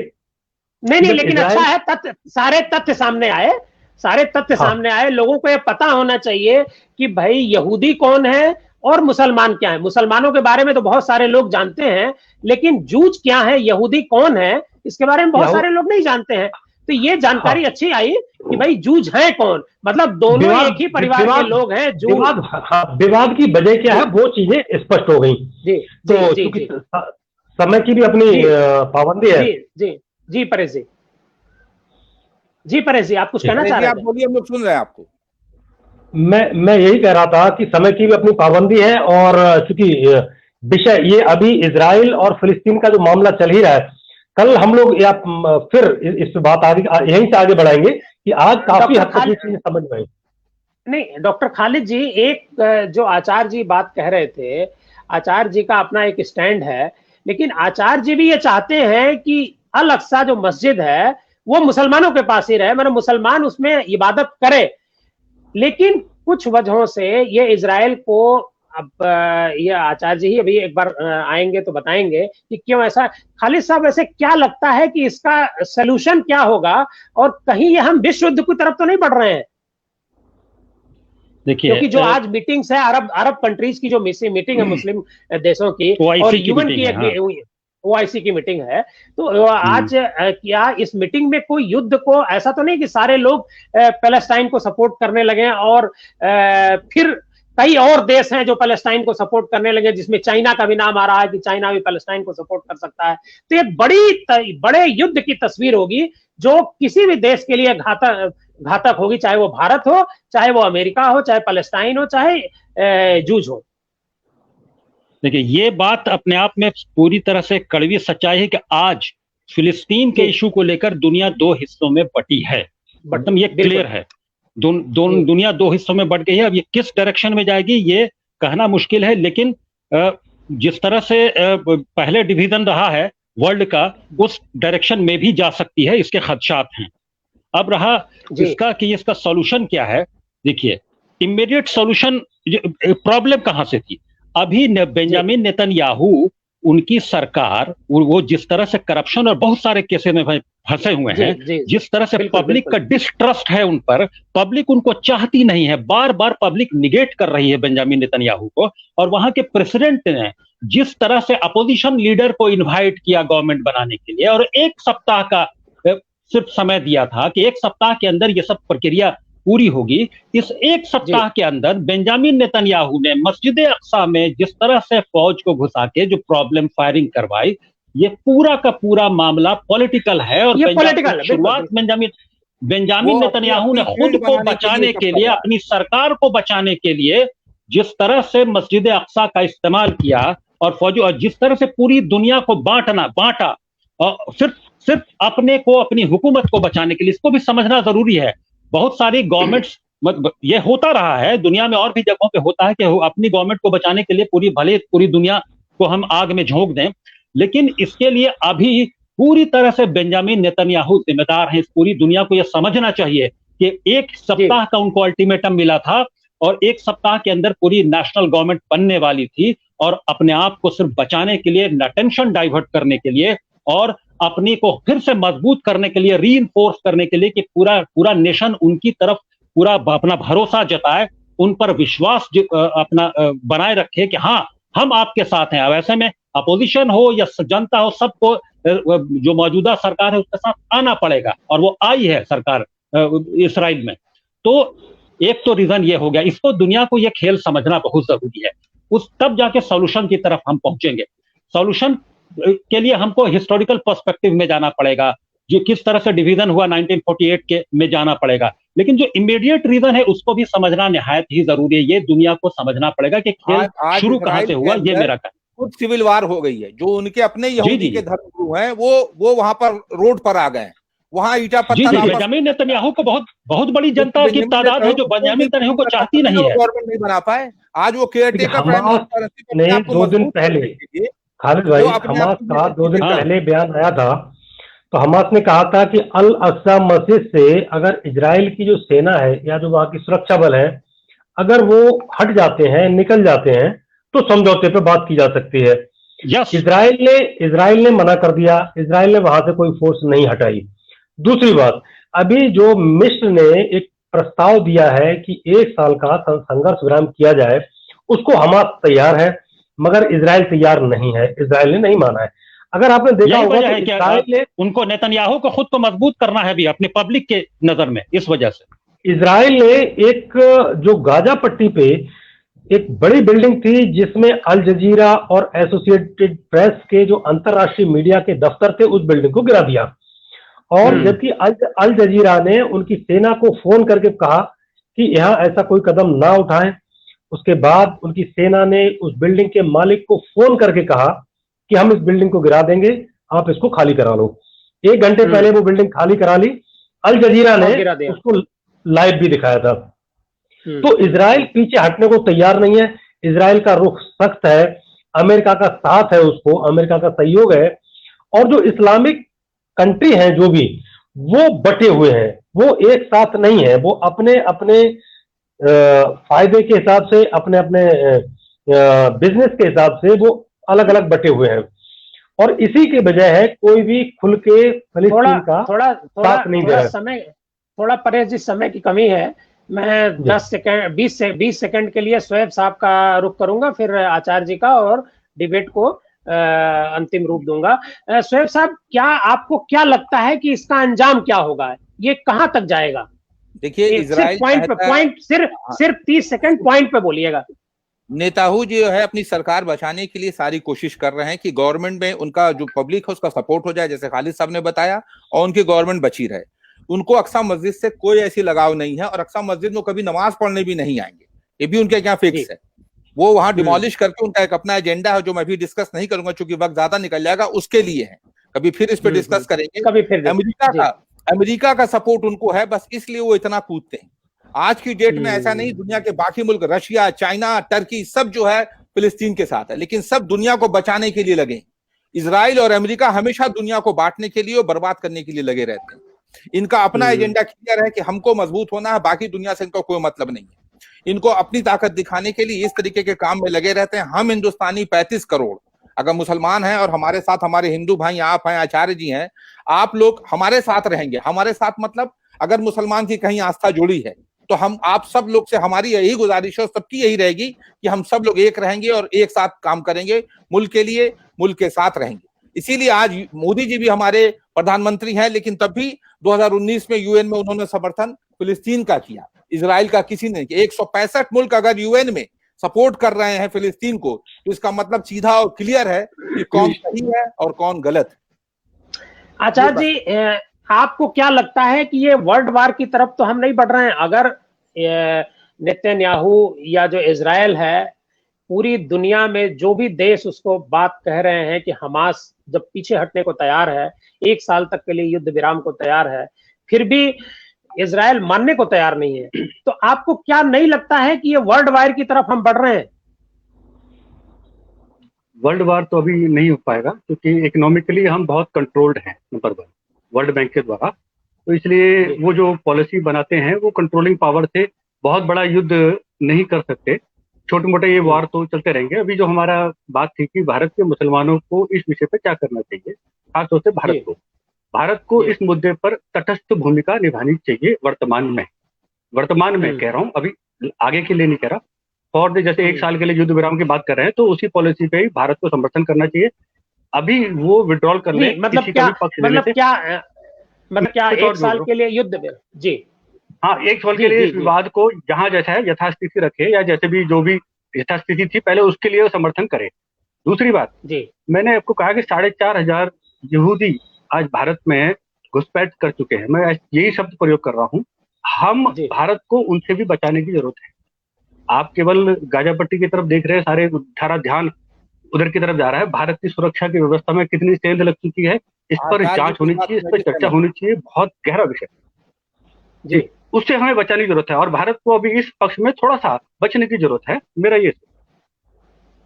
नहीं लेकिन अच्छा है, सारे तथ्य सामने आए, लोगों को ये पता होना चाहिए कि भाई यहूदी कौन है और मुसलमान क्या है। मुसलमानों के बारे में तो बहुत सारे लोग जानते हैं, लेकिन जूज क्या है, यहूदी कौन है, इसके बारे में बहुत सारे लोग नहीं जानते हैं। तो ये जानकारी अच्छी आई कि भाई जूज है कौन, मतलब दोनों एक ही परिवार के लोग हैं। विवाद की वजह क्या है वो चीजें स्पष्ट हो गई। तो समय की भी अपनी पाबंदी है। जी परेश जी आप कुछ कहना चाह रहे हैं? आप बोलिए, हम लोग सुन रहे हैं आपको। मैं यही कह रहा था कि समय की भी अपनी पाबंदी है, और चूंकि विषय ये अभी इजराइल और फिलिस्तीन का जो मामला चल ही रहा है, कल हम लोग या फिर इस बात आगे यहीं से आगे बढ़ाएंगे कि आज काफी हद तक ये चीजें समझ में आई। नहीं डॉक्टर खालिद जी, एक जो आचार्य जी बात कह रहे थे, आचार्य जी का अपना एक स्टैंड है, लेकिन आचार्य जी भी ये चाहते हैं कि अल अक्सा जो मस्जिद है वो मुसलमानों के पास ही रहे, मतलब मुसलमान उसमें इबादत करे। लेकिन कुछ वजहों से ये इजराइल को, अब ये आचार्य जी ही अभी एक बार आएंगे तो बताएंगे कि क्यों ऐसा। खालिद साहब, ऐसे क्या लगता है कि इसका सलूशन क्या होगा, और कहीं ये हम विश्व युद्ध की तरफ तो नहीं बढ़ रहे हैं? देखिए, क्योंकि जो आज मीटिंग्स है अरब कंट्रीज की, जो मीटिंग है मुस्लिम देशों की और यूएन की OIC की मीटिंग है, तो आज क्या इस मीटिंग में कोई युद्ध को, ऐसा तो नहीं कि सारे लोग पैलेस्टाइन को सपोर्ट करने लगे और फिर कई और देश हैं जो पैलेस्टाइन को सपोर्ट करने लगे, जिसमें चाइना का भी नाम आ रहा है कि चाइना भी पैलेस्टाइन को सपोर्ट कर सकता है। तो एक बड़े युद्ध की तस्वीर होगी जो किसी भी देश के लिए घातक होगी, चाहे वो भारत हो, चाहे वो अमेरिका हो, चाहे पैलेस्टाइन हो, चाहे जूज हो। देखिए, ये बात अपने आप में पूरी तरह से कड़वी सच्चाई है कि आज फिलिस्तीन के इशू को लेकर दुनिया 2 हिस्सों में बटी है। एकदम ये क्लियर है, दुनिया 2 हिस्सों में बट गई है। अब ये किस डायरेक्शन में जाएगी ये कहना मुश्किल है, लेकिन जिस तरह से पहले डिवीजन रहा है वर्ल्ड का, उस डायरेक्शन में भी जा सकती है, इसके खदशात हैं। अब रहा इसका कि इसका सॉल्यूशन क्या है। देखिए, इमीडिएट सॉल्यूशन, प्रॉब्लम कहां से थी? अभी बेंजामिन नेतन्याहू, उनकी सरकार, वो जिस तरह से करप्शन और बहुत सारे केसेस में फंसे हुए हैं, जी, जिस तरह से बिल्कुल, पब्लिक बिल्कुल। का डिस्ट्रस्ट है उन पर, पब्लिक उनको चाहती नहीं है, बार बार पब्लिक निगेट कर रही है बेंजामिन नेतन्याहू को। और वहां के प्रेसिडेंट ने जिस तरह से अपोजिशन लीडर को इनवाइट किया गवर्नमेंट बनाने के लिए, और 1 सप्ताह का सिर्फ समय दिया था कि 1 सप्ताह के अंदर यह सब प्रक्रिया पूरी होगी, इस 1 सप्ताह के अंदर बेंजामिन नेतन्याहू ने मस्जिद अक्सा में जिस तरह से फौज को घुसा के जो प्रॉब्लम फायरिंग करवाई, ये पूरा का पूरा मामला पॉलिटिकल है। और शुरुआत बेंजामिन नेतन्याहू ने खुद को बचाने के लिए, अपनी सरकार को बचाने के लिए जिस तरह से मस्जिद अक्सा का इस्तेमाल किया, और फौजी, और जिस तरह से पूरी दुनिया को बांटा, और सिर्फ अपने को, अपनी हुकूमत को बचाने के लिए, इसको भी समझना जरूरी है। बहुत सारी गवर्नमेंट्स, ये होता रहा है दुनिया में, और भी जगहों पे होता है कि अपनी गवर्नमेंट को बचाने के लिए पूरी दुनिया को हम आग में झोंक दें, लेकिन इसके लिए अभी पूरी तरह से बेंजामिन नेतन्याहू जिम्मेदार हैं। इस पूरी दुनिया को यह समझना चाहिए कि 1 सप्ताह का उनको अल्टीमेटम मिला था, और 1 सप्ताह के अंदर पूरी नेशनल गवर्नमेंट बनने वाली थी, और अपने आप को सिर्फ बचाने के लिए, अटेंशन डाइवर्ट करने के लिए, और अपनी को फिर से मजबूत करने के लिए, रीइंफोर्स करने के लिए कि पूरा नेशन उनकी तरफ पूरा अपना भरोसा जताए, उन पर विश्वास अपना बनाए रखे कि हाँ, हम आपके साथ हैं। ऐसे में अपोजिशन हो या जनता हो, सबको जो मौजूदा सरकार है उसके साथ आना पड़ेगा, और वो आई है सरकार इस्राइल में। तो एक तो रीजन ये हो गया, इसको दुनिया को ये खेल समझना बहुत जरूरी है, तब जाके सॉल्यूशन की तरफ हम पहुंचेंगे। सॉल्यूशन के लिए हमको हिस्टोरिकल पर्सपेक्टिव में जाना पड़ेगा, जो किस तरह से डिवीजन हुआ 1948 के में जाना पड़ेगा, लेकिन जो इमीडिएट रीजन है उसको भी समझना निहायत ही जरूरी है। ये दुनिया को समझना पड़ेगा कि खेल शुरू कहां से हुआ, ये मेरा कहना। खुद सिविल वार हो गई है, जो उनके अपने यहूदी के धर्मगुरु हैं वो वहां पर रोड पर आ गए, वहां ईटा पत्थर। बेंजामिन नेतन्याहू को बहुत बड़ी जनता की तादाद है जो बेंजामिन नेतन्याहू को चाहती नहीं है। गवर्नमेंट नहीं बना पाए। आज वो केयरटेकर प्राइम मिनिस्टर 2 दिन पहले, खालिद भाई, हमास का 2 दिन पहले बयान आया था, तो हमास ने कहा था कि अल अक्सा मस्जिद से अगर इजराइल की जो सेना है या जो वहां की सुरक्षा बल है, अगर वो हट जाते हैं, निकल जाते हैं, तो समझौते पे बात की जा सकती है। इजराइल ने मना कर दिया, इजराइल ने वहां से कोई फोर्स नहीं हटाई। दूसरी बात, अभी जो मिस्र ने एक प्रस्ताव दिया है कि 1 साल का संघर्ष विराम किया जाए, उसको हमास तैयार है, मगर इजराइल तैयार नहीं है, इजराइल ने नहीं माना है। अगर आपने देखा होगा तो इजराइल ने, उनको नेतन्याहू को खुद को मजबूत करना है भी अपने पब्लिक के नजर में, इस वजह से इजराइल ने एक जो गाजा पट्टी पे एक बड़ी बिल्डिंग थी जिसमें अल जजीरा और एसोसिएटेड प्रेस के जो अंतरराष्ट्रीय मीडिया के दफ्तर थे, उस बिल्डिंग को गिरा दिया। और जबकि अल जजीरा ने उनकी सेना को फोन करके कहा कि यहां ऐसा कोई कदम ना उठाएं। उसके बाद उनकी सेना ने उस बिल्डिंग के मालिक को फोन करके कहा कि हम इस बिल्डिंग को गिरा देंगे, आप इसको खाली करा लो। 1 घंटे पहले वो बिल्डिंग खाली करा ली, अल जजीरा ने उसको लाइव भी दिखाया था। तो इजराइल पीछे हटने को तैयार नहीं है, इजराइल का रुख सख्त है, अमेरिका का साथ है, उसको अमेरिका का सहयोग है, और जो इस्लामिक कंट्री हैं जो भी, वो बटे हुए हैं, वो एक साथ नहीं है, वो अपने अपने फायदे के हिसाब से, अपने अपने बिजनेस के हिसाब से वो अलग अलग बटे हुए हैं। और इसी के बजाय है कोई भी खुल के फिलिस्तीन का साथ नहीं दे रहा है। थोड़ा परेश जी, समय की कमी है, मैं 20 सेकंड के लिए शोएब साहब का रुख करूंगा, फिर आचार्य जी का, और डिबेट को अंतिम रूप दूंगा। शोएब साहब, आपको क्या लगता है कि इसका अंजाम क्या होगा, ये कहां तक जाएगा? देखिए, इजराइल सिर्फ 30 सेकंड पॉइंट पे बोलिएगा। नेताहू जो है अपनी सरकार बचाने के लिए सारी कोशिश कर रहे हैं कि गवर्नमेंट में उनका जो पब्लिक है उसका सपोर्ट हो जाए, जैसे खालिद साहब ने बताया, और उनकी गवर्नमेंट बची रहे। उनको अक्सा मस्जिद से कोई ऐसी लगाव नहीं है, और अक्सा मस्जिद में कभी नमाज पढ़ने भी नहीं आएंगे, ये भी उनके क्या फिक्स है। वो वहां डिमोलिश करके उनका एक अपना एजेंडा है, जो मैं भी डिस्कस नहीं करूंगा क्योंकि वक्त ज्यादा निकल जाएगा, उसके लिए है, कभी फिर इस पे डिस्कस करेंगे। कभी फिर अमेरिका का सपोर्ट उनको है, बस इसलिए वो इतना कूदते हैं। आज की डेट में ऐसा नहीं, दुनिया के बाकी मुल्क, रशिया, चाइना, टर्की, सब जो है फिलिस्तीन के साथ है, लेकिन सब दुनिया को बचाने के लिए लगे। इजराइल और अमेरिका हमेशा दुनिया को बांटने के लिए और बर्बाद करने के लिए लगे रहते हैं। इनका अपना एजेंडा क्लियर है कि हमको मजबूत होना है, बाकी दुनिया से इनका कोई मतलब नहीं है। इनको अपनी ताकत दिखाने के लिए इस तरीके के काम में लगे रहते हैं। हम हिंदुस्तानी 35 करोड़ अगर मुसलमान हैं और हमारे साथ हमारे हिंदू भाई आप हैं, आचार्य जी हैं, आप लोग हमारे साथ रहेंगे। हमारे साथ मतलब अगर मुसलमान की कहीं आस्था जुड़ी है तो हम आप सब लोग से हमारी यही गुजारिश है, सबकी यही रहेगी कि हम सब लोग एक रहेंगे और एक साथ काम करेंगे, मुल्क के लिए, मुल्क के साथ रहेंगे। इसीलिए आज मोदी जी भी हमारे प्रधानमंत्री हैं, लेकिन तब भी 2019 में यूएन में उन्होंने समर्थन फिलिस्तीन का किया, इजराइल का किसी ने। 165 मुल्क अगर यूएन में सपोर्ट कर रहे हैं फिलिस्तीन को, तो इसका मतलब सीधा और क्लियर है कि कौन सही है और कौन गलत है। आचार्य जी, आपको क्या लगता है कि ये वर्ल्ड वार की तरफ तो हम नहीं बढ़ रहे हैं? अगर नेतन्याहू या जो इजराइल है, पूरी दुनिया में जो भी देश उसको बात कह रहे हैं कि हमास जब पीछे हटने को तैयार है, 1 साल तक के लिए युद्ध विराम को तैयार है, फिर भी इजराइल मानने को तैयार नहीं है, तो आपको क्या नहीं लगता है कि ये वर्ल्ड वार की तरफ हम बढ़ रहे हैं? वर्ल्ड वार तो अभी नहीं हो पाएगा, क्योंकि इकोनॉमिकली हम बहुत कंट्रोल्ड हैं, नंबर 1 वर्ल्ड बैंक के द्वारा। तो इसलिए वो जो पॉलिसी बनाते हैं वो कंट्रोलिंग पावर से बहुत बड़ा युद्ध नहीं कर सकते। छोटे मोटे ये वार तो चलते रहेंगे। अभी जो हमारा बात थी कि भारत के मुसलमानों को इस विषय पे क्या करना चाहिए, खासतौर से भारत को इस मुद्दे पर तटस्थ भूमिका निभानी चाहिए वर्तमान में कह रहा हूँ, अभी आगे के लिए नहीं कह रहा। और जैसे 1 साल के लिए युद्ध विराम की बात कर रहे हैं, तो उसी पॉलिसी पे ही भारत को समर्थन करना चाहिए। अभी वो विड्रॉल कर ले, मतलब क्या 1 साल के लिए युद्ध? जी हाँ, 1 साल के लिए इस विवाद को जहां जैसा है यथास्थिति रखे, या जैसे भी जो भी यथास्थिति थी पहले उसके लिए समर्थन करे। दूसरी बात, मैंने आपको कहा कि 4,500 यहूदी आज भारत में घुसपैठ कर चुके हैं। मैं यही शब्द प्रयोग कर रहा हूँ। हम भारत को उनसे भी बचाने की जरूरत है। आप केवल गाजा पट्टी की तरफ देख रहे हैं, सारा ध्यान उधर की तरफ जा रहा है। भारत की सुरक्षा की व्यवस्था में कितनी सेंध लग चुकी है, इस पर जांच होनी चाहिए, इस पर चर्चा होनी चाहिए। बहुत गहरा विषय जी, उससे हमें बचाने की जरूरत है और भारत को अभी इस पक्ष में थोड़ा सा बचने की जरूरत है। मेरा ये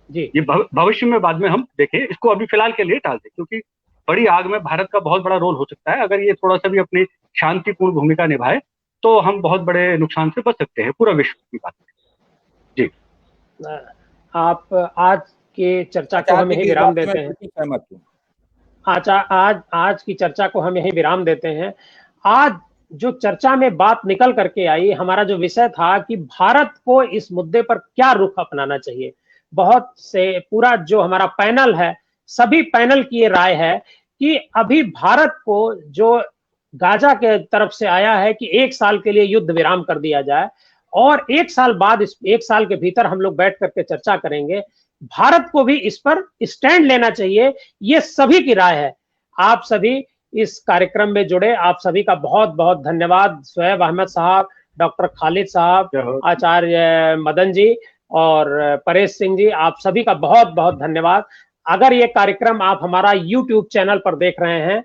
जी, ये भविष्य में बाद में हम देखें, इसको अभी फिलहाल के लिए टाल दें, क्योंकि बड़ी आग में भारत का बहुत बड़ा रोल हो सकता है। अगर ये थोड़ा सा भी अपनी शांतिपूर्ण भूमिका निभाए तो हम बहुत बड़े नुकसान से बच सकते हैं, पूरा विश्व की बात है। जी, आप आज के चर्चा को हम यही विराम देते हैं। आज की चर्चा को हम यही विराम देते हैं। आज जो चर्चा में बात निकल करके आई, हमारा जो विषय था कि भारत को इस मुद्दे पर क्या रुख अपनाना चाहिए, बहुत से पूरा जो हमारा पैनल है, सभी पैनल की ये राय है कि अभी भारत को जो गाजा के तरफ से आया है कि 1 साल के लिए युद्ध विराम कर दिया जाए और 1 साल बाद, इस 1 साल के भीतर हम लोग बैठ करके चर्चा करेंगे। भारत को भी इस पर स्टैंड लेना चाहिए, ये सभी की राय है। आप सभी इस कार्यक्रम में जुड़े, आप सभी का बहुत बहुत धन्यवाद। शुएब अहमद साहब, डॉक्टर खालिद साहब, आचार्य मदन जी और परेश सिंह जी, आप सभी का बहुत बहुत धन्यवाद। अगर ये कार्यक्रम आप हमारा YouTube चैनल पर देख रहे हैं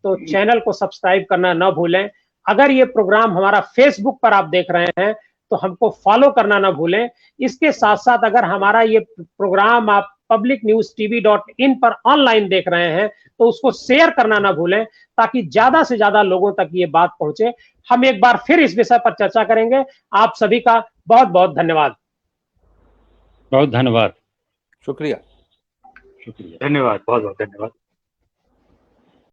तो चैनल को सब्सक्राइब करना न भूलें। अगर ये प्रोग्राम हमारा फेसबुक पर आप देख रहे हैं तो हमको फॉलो करना ना भूलें। इसके साथ साथ अगर हमारा ये प्रोग्राम आप publicnewstv.in पर ऑनलाइन देख रहे हैं तो उसको शेयर करना ना भूलें, ताकि ज्यादा से ज्यादा लोगों तक ये बात पहुंचे। हम एक बार फिर इस विषय पर चर्चा करेंगे। आप सभी का बहुत बहुत धन्यवाद। बहुत धन्यवाद। शुक्रिया। धन्यवाद, बहुत बहुत धन्यवाद।